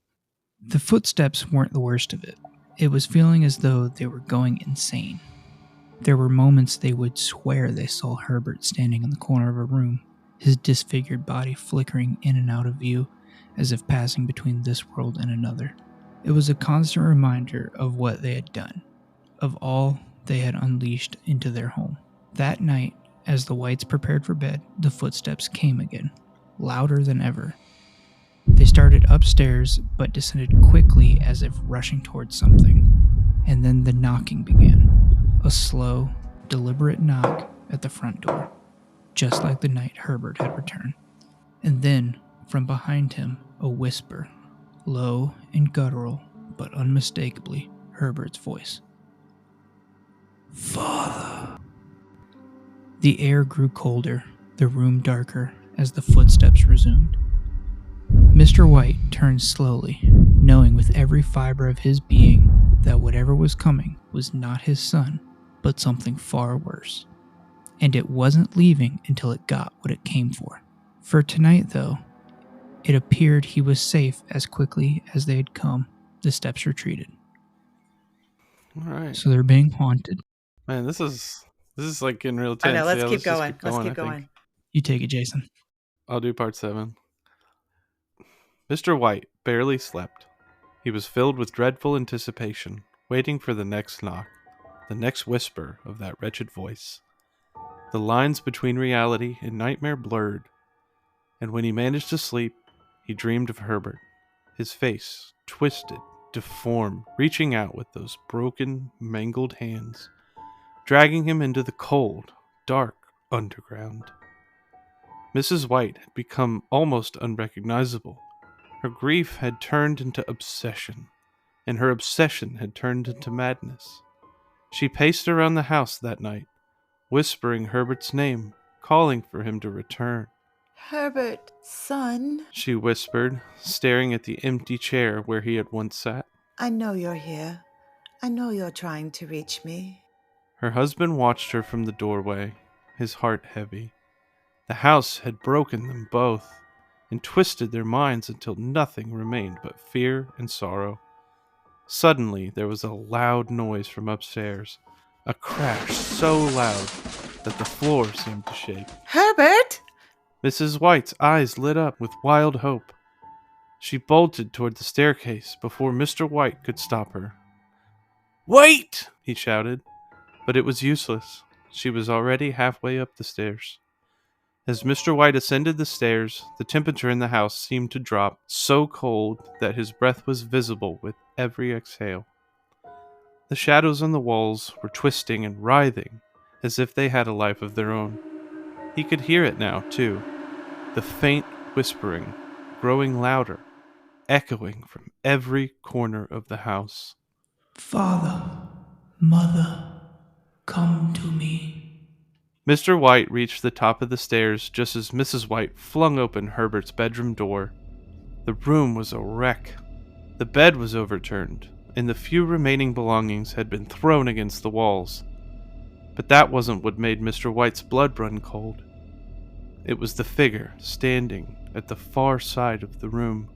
Speaker 1: The footsteps weren't the worst of it. It was feeling as though they were going insane. There were moments they would swear they saw Herbert standing in the corner of a room, his disfigured body flickering in and out of view as if passing between this world and another. It was a constant reminder of what they had done, of all they had unleashed into their home. That night, as the Whites prepared for bed, the footsteps came again, louder than ever. They started upstairs, but descended quickly as if rushing towards something. And then the knocking began. A slow, deliberate knock at the front door, just like the night Herbert had returned. And then, from behind him, a whisper, low and guttural, but unmistakably Herbert's voice. "Father." The air grew colder, the room darker, as the footsteps resumed. Mr. White turned slowly, knowing with every fiber of his being that whatever was coming was not his son, but something far worse. And it wasn't leaving until it got what it came for. For tonight, though, it appeared he was safe as quickly as they had come. The steps retreated.
Speaker 2: All right.
Speaker 1: So they're being haunted.
Speaker 2: Man, this is like getting real tense.
Speaker 3: I know, let's
Speaker 2: Yeah,
Speaker 3: keep
Speaker 2: just
Speaker 3: going. Let's keep
Speaker 2: I
Speaker 3: going.
Speaker 2: think.
Speaker 1: You take it, Jason.
Speaker 2: I'll do part 7. Mr. White barely slept. He was filled with dreadful anticipation, waiting for the next knock, the next whisper of that wretched voice. The lines between reality and nightmare blurred, and when he managed to sleep, he dreamed of Herbert, his face twisted, deformed, reaching out with those broken, mangled hands, dragging him into the cold, dark underground. Mrs. White had become almost unrecognizable. Her grief had turned into obsession, and her obsession had turned into madness. She paced around the house that night, whispering Herbert's name, calling for him to return.
Speaker 5: Herbert, son.
Speaker 2: She whispered, staring at the empty chair where he had once sat.
Speaker 5: I know you're here. I know you're trying to reach me.
Speaker 2: Her husband watched her from the doorway, his heart heavy. The house had broken them both, and twisted their minds until nothing remained but fear and sorrow. Suddenly, there was a loud noise from upstairs, a crash so loud that the floor seemed to shake.
Speaker 3: Herbert!
Speaker 2: Mrs. White's eyes lit up with wild hope. She bolted toward the staircase before Mr. White could stop her. "Wait!" he shouted, but it was useless. She was already halfway up the stairs. As Mr. White ascended the stairs, the temperature in the house seemed to drop, so cold that his breath was visible with every exhale. The shadows on the walls were twisting and writhing, as if they had a life of their own. He could hear it now, too, the faint whispering, growing louder, echoing from every corner of the house.
Speaker 1: "Father, Mother, come to me."
Speaker 2: Mr. White reached the top of the stairs just as Mrs. White flung open Herbert's bedroom door. The room was a wreck. The bed was overturned, and the few remaining belongings had been thrown against the walls. But that wasn't what made Mr. White's blood run cold. It was the figure standing at the far side of the room.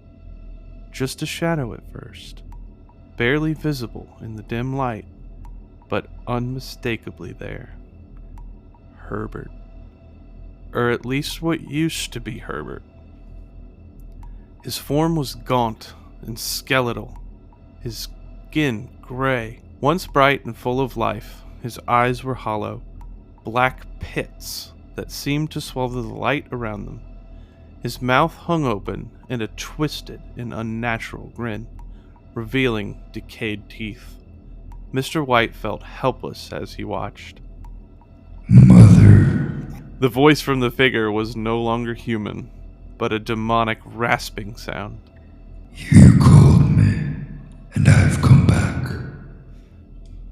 Speaker 2: Just a shadow at first, barely visible in the dim light, but unmistakably there. Herbert. Or at least what used to be Herbert. His form was gaunt and skeletal, his skin gray. Once bright and full of life, his eyes were hollow, black pits that seemed to swallow the light around them. His mouth hung open in a twisted and unnatural grin, revealing decayed teeth. Mr. White felt helpless as he watched.
Speaker 6: "Mother."
Speaker 2: The voice from the figure was no longer human, but a demonic rasping sound.
Speaker 6: "You called me, and I've come back."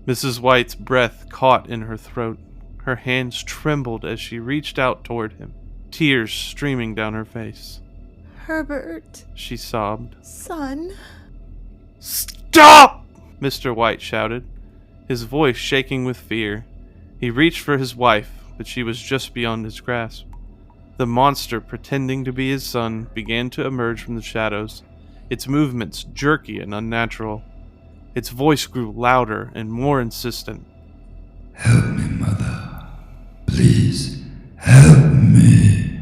Speaker 2: Mrs. White's breath caught in her throat. Her hands trembled as she reached out toward him, tears streaming down her face.
Speaker 5: Herbert,
Speaker 2: She sobbed.
Speaker 5: son.
Speaker 2: "Stop!" Mr. White shouted, his voice shaking with fear. He reached for his wife, but she was just beyond his grasp. The monster, pretending to be his son, began to emerge from the shadows, its movements jerky and unnatural. Its voice grew louder and more insistent.
Speaker 6: "Help me, Mother. Please, help me."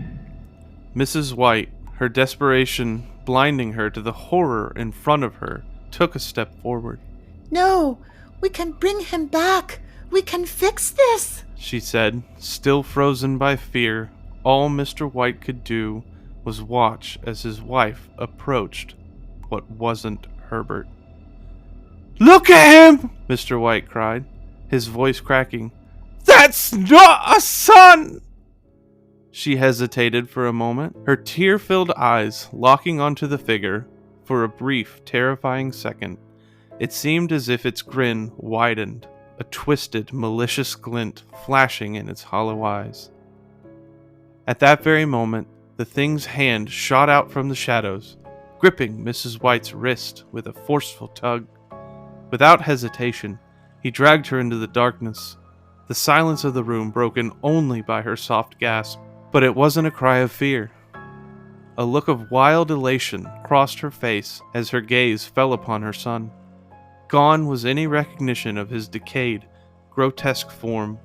Speaker 2: Mrs. White, her desperation blinding her to the horror in front of her, took a step forward.
Speaker 5: No, we can bring him back. We can fix this.
Speaker 2: She said, still frozen by fear. All Mr. White could do was watch as his wife approached what wasn't Herbert. "Look at him!" Mr. White cried, his voice cracking. "That's not a son!" She hesitated for a moment, her tear-filled eyes locking onto the figure for a brief, terrifying second. It seemed as if its grin widened, a twisted, malicious glint flashing in its hollow eyes. At that very moment, the thing's hand shot out from the shadows, gripping Mrs. White's wrist with a forceful tug. Without hesitation, he dragged her into the darkness, the silence of the room broken only by her soft gasp. But it wasn't a cry of fear. A look of wild elation crossed her face as her gaze fell upon her son. Gone was any recognition of his decayed, grotesque form.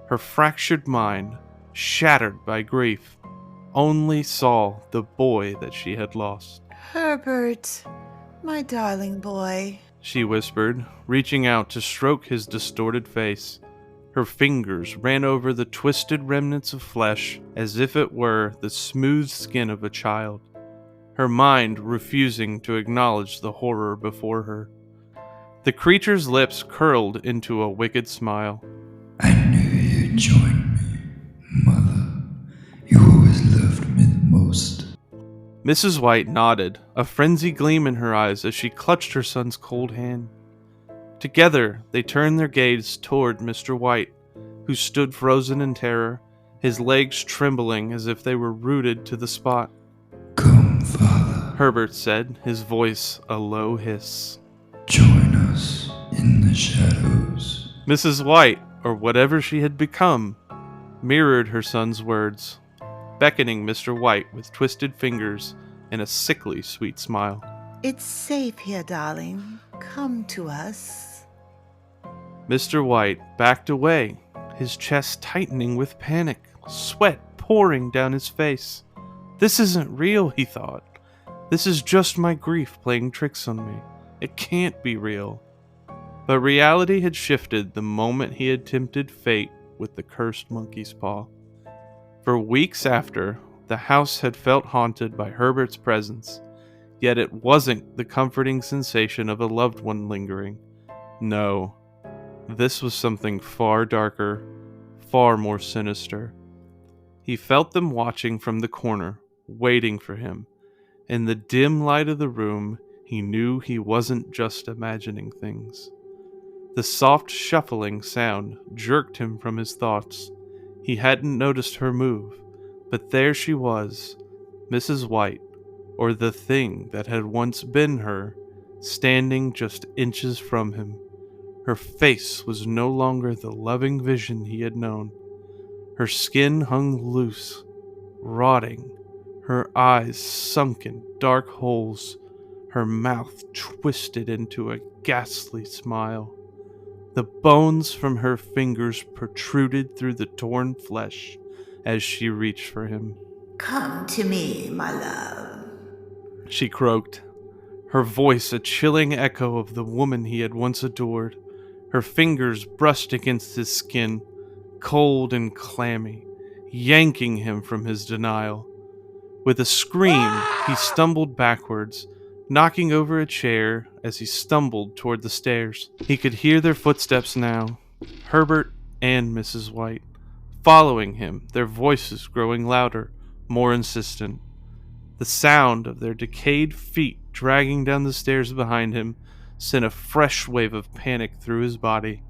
Speaker 2: Her fractured mind, shattered by grief, only saw the boy that she had lost.
Speaker 5: Herbert, my darling boy.
Speaker 2: She whispered, reaching out to stroke his distorted face. Her fingers ran over the twisted remnants of flesh as if it were the smooth skin of a child, her mind refusing to acknowledge the horror before her. The creature's lips curled into a wicked smile.
Speaker 6: "I knew you'd join me, Mother. You always loved me the most."
Speaker 2: Mrs. White nodded, a frenzied gleam in her eyes as she clutched her son's cold hand. Together, they turned their gaze toward Mr. White, who stood frozen in terror, his legs trembling as if they were rooted to the spot.
Speaker 6: "Come, Father.
Speaker 2: Herbert said, his voice a low hiss.
Speaker 6: Join us in the shadows."
Speaker 2: Mrs. White, or whatever she had become, mirrored her son's words, beckoning Mr. White with twisted fingers and a sickly sweet smile.
Speaker 5: It's safe here, darling. Come to us.
Speaker 2: Mr. White backed away, his chest tightening with panic, sweat pouring down his face. This isn't real, he thought. This is just my grief playing tricks on me. It can't be real. But reality had shifted the moment he had tempted fate with the cursed monkey's paw. For weeks after, the house had felt haunted by Herbert's presence, yet it wasn't the comforting sensation of a loved one lingering. No, this was something far darker, far more sinister. He felt them watching from the corner, waiting for him. In the dim light of the room, he knew he wasn't just imagining things. The soft shuffling sound jerked him from his thoughts. He hadn't noticed her move, but there she was, Mrs. White, or the thing that had once been her, standing just inches from him. Her face was no longer the loving vision he had known. Her skin hung loose, rotting, her eyes sunk in dark holes, her mouth twisted into a ghastly smile. The bones from her fingers protruded through the torn flesh as she reached for him.
Speaker 5: Come to me, my love,
Speaker 2: she croaked, her voice a chilling echo of the woman he had once adored. Her fingers brushed against his skin, cold and clammy, yanking him from his denial. With a scream, he stumbled backwards, knocking over a chair as he stumbled toward the stairs. He could hear their footsteps now, Herbert and Mrs. White, following him, their voices growing louder, more insistent. The sound of their decayed feet dragging down the stairs behind him sent a fresh wave of panic through his body.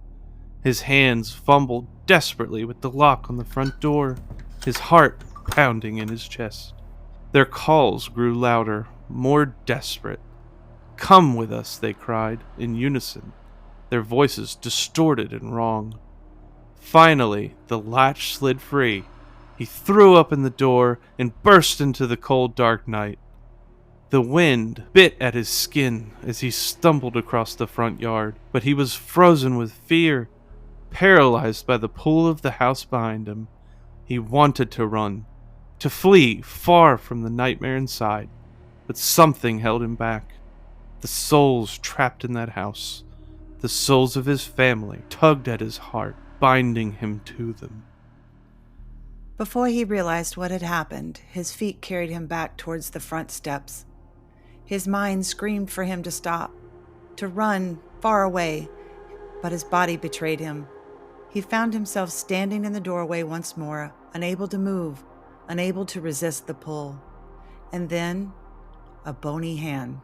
Speaker 2: His hands fumbled desperately with the lock on the front door, his heart pounding in his chest. Their calls grew louder, more desperate. "Come with us," they cried, in unison, their voices distorted and wrong. Finally, the latch slid free. He threw open the door and burst into the cold, dark night. The wind bit at his skin as he stumbled across the front yard, but he was frozen with fear, paralyzed by the pull of the house behind him. He wanted to run, to flee far from the nightmare inside, but something held him back. The souls trapped in that house, the souls of his family, tugged at his heart, binding him to them.
Speaker 3: Before he realized what had happened, his feet carried him back towards the front steps. His mind screamed for him to stop, to run far away, but his body betrayed him. He found himself standing in the doorway once more, unable to move, unable to resist the pull. And then, a bony hand,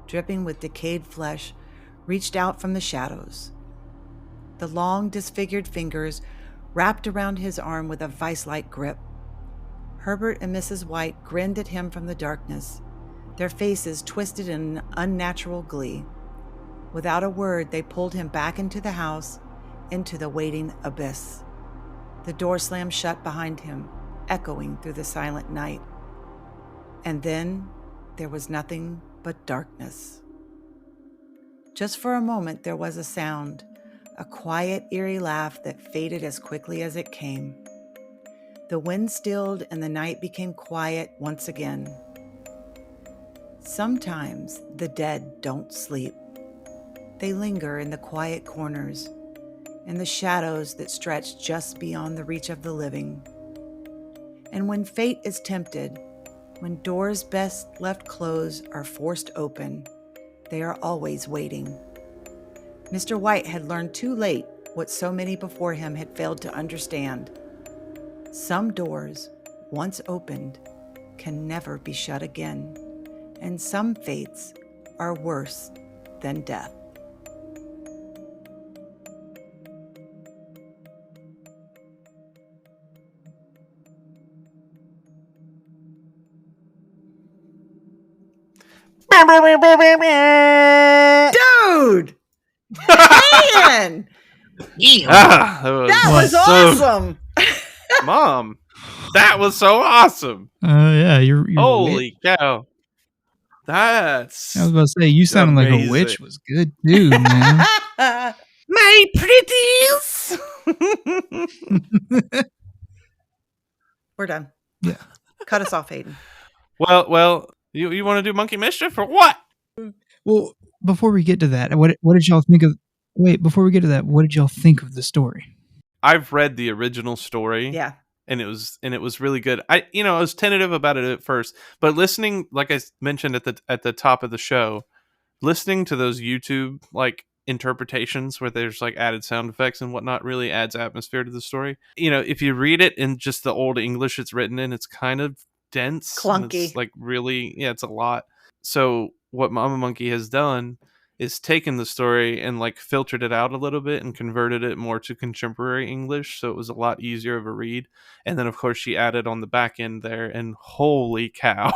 Speaker 3: dripping with decayed flesh, reached out from the shadows. The long, disfigured fingers wrapped around his arm with a vice-like grip. Herbert and Mrs. White grinned at him from the darkness, their faces twisted in unnatural glee. Without a word, they pulled him back into the house, into the waiting abyss. The door slammed shut behind him, echoing through the silent night. And then there was nothing but darkness. Just for a moment there was a sound, a quiet, eerie laugh that faded as quickly as it came. The wind stilled and the night became quiet once again. Sometimes the dead don't sleep. They linger in the quiet corners, in the shadows that stretch just beyond the reach of the living. And when fate is tempted, when doors best left closed are forced open, they are always waiting. Mr. White had learned too late what so many before him had failed to understand. Some doors, once opened, can never be shut again, and some fates are worse than death. Dude! Man!
Speaker 2: That
Speaker 3: was awesome!
Speaker 2: Mom, that was so awesome!
Speaker 1: Yeah, you're
Speaker 2: Holy cow.
Speaker 1: I was about to say, you sounding like a witch was good too, man.
Speaker 3: My pretties. We're done.
Speaker 1: Yeah.
Speaker 3: Cut us off, Hayden.
Speaker 2: Well, you want to do monkey mischief or what?
Speaker 1: Well, before we get to that, what did y'all think of? Wait, before we get to that, what did y'all think of the story?
Speaker 2: I've read the original story.
Speaker 3: Yeah.
Speaker 2: And it was really good. I was tentative about it at first, but listening, like I mentioned at the top of the show, listening to those YouTube like interpretations where there's like added sound effects and whatnot really adds atmosphere to the story. If you read it in just the old English it's written in, it's kind of dense,
Speaker 3: Clunky.
Speaker 2: it's like really, it's a lot. So what Momma Monkey has done is taken the story and like filtered it out a little bit and converted it more to contemporary English, so it was a lot easier of a read. And then of course she added on the back end there, and holy cow.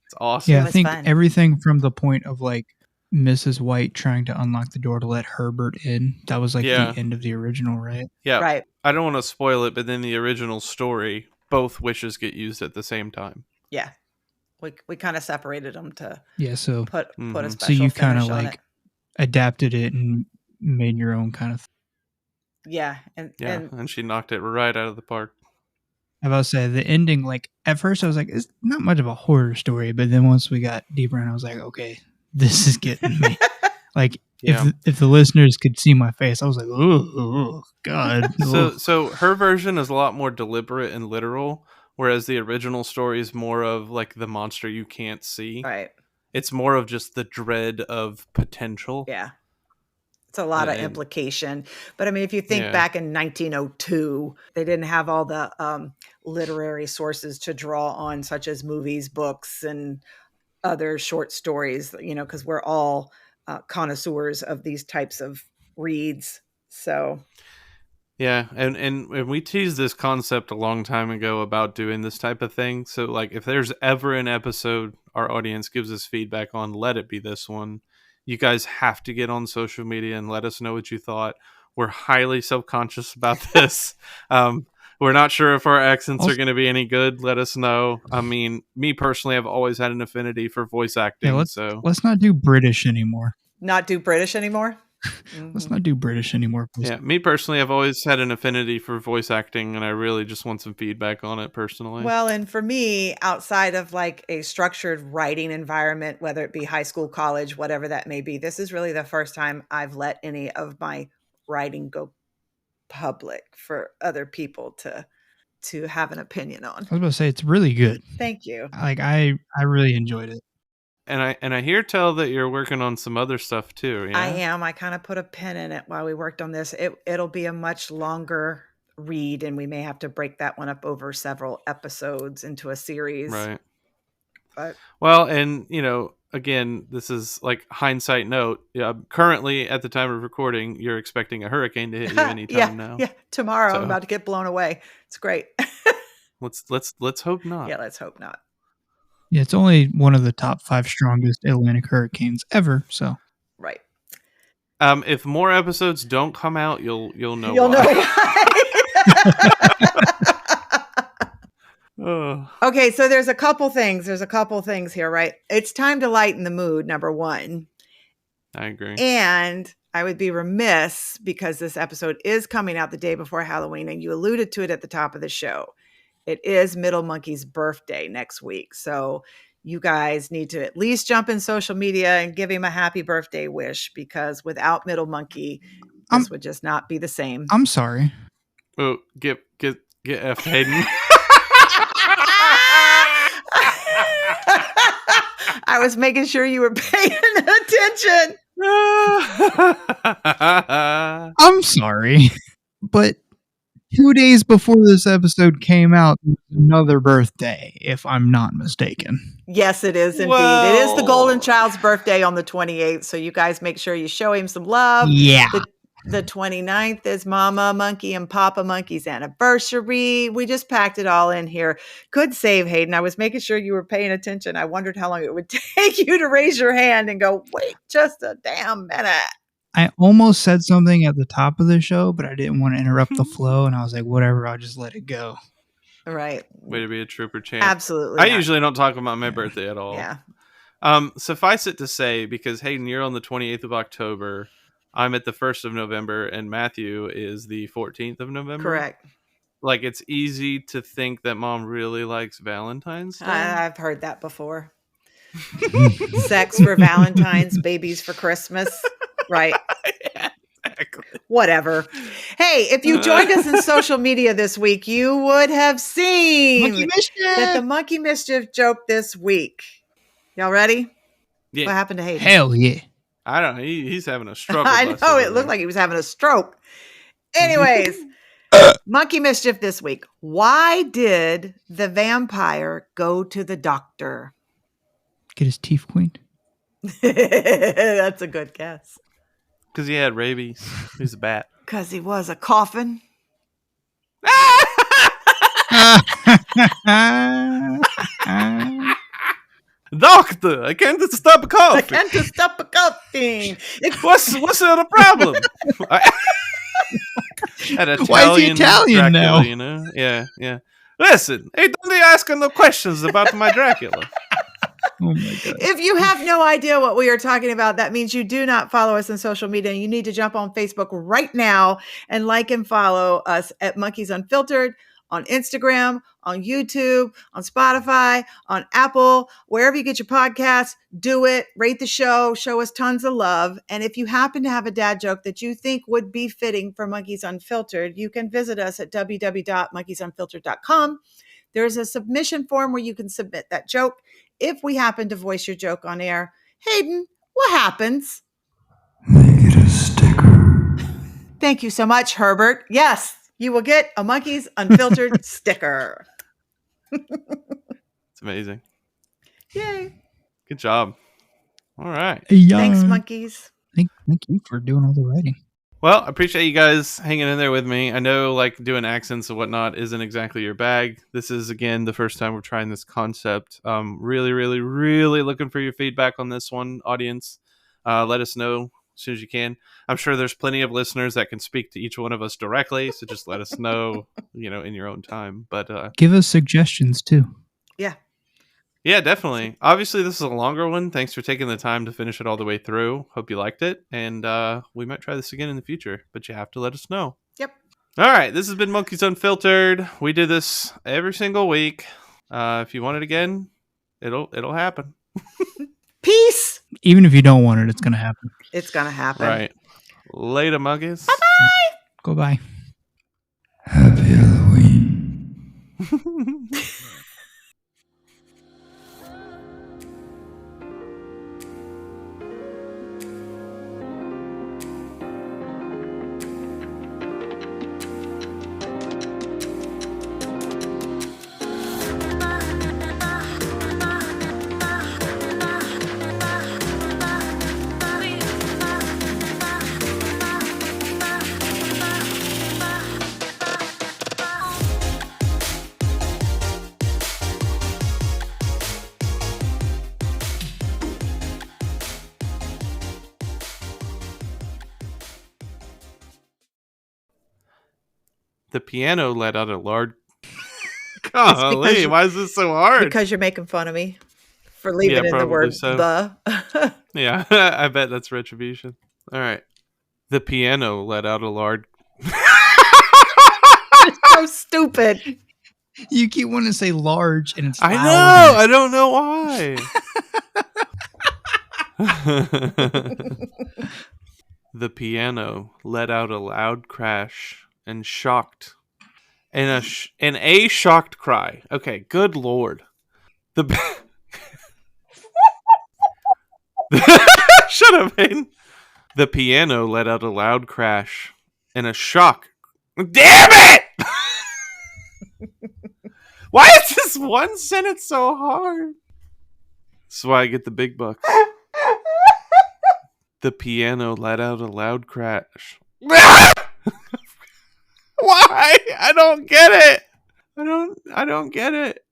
Speaker 2: It's awesome.
Speaker 1: Yeah,
Speaker 3: It
Speaker 1: I
Speaker 3: was
Speaker 1: think
Speaker 3: fun.
Speaker 1: everything from the point of like Mrs. White trying to unlock the door to let Herbert in, that was like
Speaker 2: Yeah.
Speaker 1: the end of the original, right?
Speaker 2: Yeah.
Speaker 3: Right.
Speaker 2: I don't want to spoil it, but then the original story, both wishes get used at the same time.
Speaker 3: Yeah. We kind of separated them to
Speaker 1: Yeah, so
Speaker 3: put a
Speaker 2: Mhm.
Speaker 3: special
Speaker 1: so you kind
Speaker 3: finish
Speaker 1: of
Speaker 3: on
Speaker 1: like
Speaker 3: it.
Speaker 1: adapted it and made your own kind of.
Speaker 3: Yeah. And
Speaker 2: And she knocked it right out of the park.
Speaker 1: I was about to say the ending. Like at first, I was like, it's not much of a horror story, but then once we got deeper, in, I was like, okay, this is getting me. Like
Speaker 2: Yeah.
Speaker 1: if the listeners could see my face, I was like, oh God.
Speaker 2: So her version is a lot more deliberate and literal, whereas the original story is more of like the monster you can't see.
Speaker 3: right.
Speaker 2: It's more of just the dread of potential.
Speaker 3: Yeah. It's a lot of
Speaker 2: And-
Speaker 3: implication. But I mean, if you think
Speaker 2: Yeah.
Speaker 3: back in 1902, they didn't have all the literary sources to draw on, such as movies, books, and other short stories, because we're all connoisseurs of these types of reads. So,
Speaker 2: Yeah, and we teased this concept a long time ago about doing this type of thing. So like if there's ever an episode our audience gives us feedback on, let it be this one. You guys have to get on social media and let us know what you thought. We're highly self-conscious about this. We're not sure if our accents are going to be any good. Let us know. I mean, me personally, I've always had an affinity for voice acting.
Speaker 1: Yeah, let's not do British anymore.
Speaker 3: not do British anymore.
Speaker 1: Let's not do British anymore, please.
Speaker 2: Yeah, me personally, I've always had an affinity for voice acting, and I really just want some feedback on it personally.
Speaker 3: Well, and for me, outside of like a structured writing environment, whether it be high school, college, whatever that may be, this is really the first time I've let any of my writing go public for other people to have an opinion on.
Speaker 1: I was about to say it's really good.
Speaker 3: Thank you.
Speaker 1: Like I really enjoyed it.
Speaker 2: And I hear tell that you're working on some other stuff too. Yeah?
Speaker 3: I am. I kind of put a pin in it while we worked on this. It'll be a much longer read, and we may have to break that one up over several episodes into a series.
Speaker 2: Right.
Speaker 3: But
Speaker 2: well, and again, this is like hindsight note. Yeah, currently at the time of recording, you're expecting a hurricane to hit you anytime now.
Speaker 3: Yeah, tomorrow
Speaker 2: So-
Speaker 3: I'm about to get blown away. It's great.
Speaker 2: Let's hope not.
Speaker 3: Yeah, let's hope not.
Speaker 1: Yeah, it's only one of the top 5 strongest Atlantic hurricanes ever. So
Speaker 3: Right.
Speaker 2: If more episodes don't come out, you'll know.
Speaker 3: You'll
Speaker 2: why.
Speaker 3: know why.
Speaker 2: Oh.
Speaker 3: Okay, so there's a couple things. There's a couple things here, right? It's time to lighten the mood, number one.
Speaker 2: I agree.
Speaker 3: And I would be remiss, because this episode is coming out the day before Halloween, and you alluded to it at the top of the show. It is Middle Monkey's birthday next week. So you guys need to at least jump in social media and give him a happy birthday wish, because without Middle Monkey, this would just not be the same.
Speaker 1: I'm sorry.
Speaker 2: Oh, get F Hayden.
Speaker 3: I was making sure you were paying attention.
Speaker 1: I'm sorry. But 2 days before this episode came out, there was another birthday, if I'm not mistaken.
Speaker 3: Yes, it is indeed. It is the Golden Child's birthday on the 28th. So you guys make sure you show him some love.
Speaker 1: Yeah.
Speaker 3: The 29th is Momma Monkey and Papa Monkey's anniversary. We just packed it all in here. Good save, Hayden. I was making sure you were paying attention. I wondered how long it would take you to raise your hand and go, wait just a damn minute.
Speaker 1: I almost said something at the top of the show, but I didn't want to interrupt the flow, and I was like, whatever, I'll just let it go.
Speaker 3: Right.
Speaker 2: Way to be a trooper, champ.
Speaker 3: Absolutely.
Speaker 2: I
Speaker 3: not.
Speaker 2: usually don't talk about my birthday at all.
Speaker 3: Yeah.
Speaker 2: Suffice it to say, because Hayden, you're on the 28th of October. I'm at the 1st of November, and Matthew is the 14th of November.
Speaker 3: Correct.
Speaker 2: Like, it's easy to think that Mom really likes Valentine's Day.
Speaker 3: I've heard that before. Sex for Valentine's, babies for Christmas. Right.
Speaker 2: Yeah, exactly.
Speaker 3: Whatever. Hey, if you joined us in social media this week, you would have seen that the Monkey Mischief joke this week. Y'all ready?
Speaker 2: Yeah.
Speaker 3: What happened to Hayden?
Speaker 1: Hell yeah.
Speaker 2: I don't know. He's having a struggle.
Speaker 3: I
Speaker 2: bus
Speaker 3: know.
Speaker 2: over
Speaker 3: It looked
Speaker 2: there.
Speaker 3: like he was having a stroke. Anyways, Monkey Mischief this week. Why did the vampire go to the doctor?
Speaker 1: Get his teeth cleaned.
Speaker 3: That's a good guess.
Speaker 2: Because he had rabies. He's a bat.
Speaker 3: Because he was a coffin.
Speaker 2: Doctor, I can't stop
Speaker 3: I
Speaker 2: coughing.
Speaker 3: can't stop a coughing.
Speaker 2: What's the problem? An Italian
Speaker 1: Why is he Italian
Speaker 2: Dracula,
Speaker 1: now?
Speaker 2: You know? Yeah. Listen, hey, don't be asking no questions about my Dracula.
Speaker 1: Oh my god.
Speaker 3: If you have no idea what we are talking about, that means you do not follow us on social media. You need to jump on Facebook right now and like and follow us at Monkeys Unfiltered on Instagram, on YouTube, on Spotify, on Apple, wherever you get your podcasts. Do it. Rate the show. Show us tons of love. And if you happen to have a dad joke that you think would be fitting for Monkeys Unfiltered, you can visit us at www.monkeysunfiltered.com. There's a submission form where you can submit that joke. If we happen to voice your joke on air, Hayden, what happens?
Speaker 6: They get a sticker.
Speaker 3: Thank you so much, Herbert. Yes, you will get a Monkeys Unfiltered sticker.
Speaker 2: It's amazing.
Speaker 3: Yay.
Speaker 2: Good job. All right.
Speaker 3: Thanks, monkeys.
Speaker 1: Thank you for doing all the writing.
Speaker 2: Well, I appreciate you guys hanging in there with me. I know, like, doing accents and whatnot isn't exactly your bag. This is, again, the first time we're trying this concept. Really, really, really looking for your feedback on this one, audience. Let us know as soon as you can. I'm sure there's plenty of listeners that can speak to each one of us directly, so just let us know, in your own time. But
Speaker 1: give us suggestions, too.
Speaker 2: yeah, definitely. Obviously, this is a longer one. Thanks for taking the time to finish it all the way through. Hope you liked it. And we might try this again in the future, but you have to let us know.
Speaker 3: Yep.
Speaker 2: All right. This has been Monkeys Unfiltered. We do this every single week. If you want it again, it'll happen.
Speaker 3: Peace.
Speaker 1: Even if you don't want it, it's going to happen.
Speaker 3: It's going to happen.
Speaker 2: Right. Later, monkeys.
Speaker 3: Bye-bye.
Speaker 1: Goodbye.
Speaker 6: Happy Halloween.
Speaker 2: The piano let out a large... Golly, why is this so hard?
Speaker 3: Because you're making fun of me for leaving in the
Speaker 2: probably
Speaker 3: word
Speaker 2: so.
Speaker 3: the.
Speaker 2: Yeah, I bet that's retribution. All right. The piano let out a large...
Speaker 3: So stupid.
Speaker 1: You keep wanting to say large, and it's
Speaker 2: I
Speaker 1: loud.
Speaker 2: know. I don't know why. The piano let out a loud crash and shocked, and a shocked cry. Okay, good lord. Shut up, Hayden. The piano let out a loud crash and a shock. Damn it! Why is this one sentence so hard? This is why I get the big bucks. The piano let out a loud crash. Why? I don't get it. I don't get it.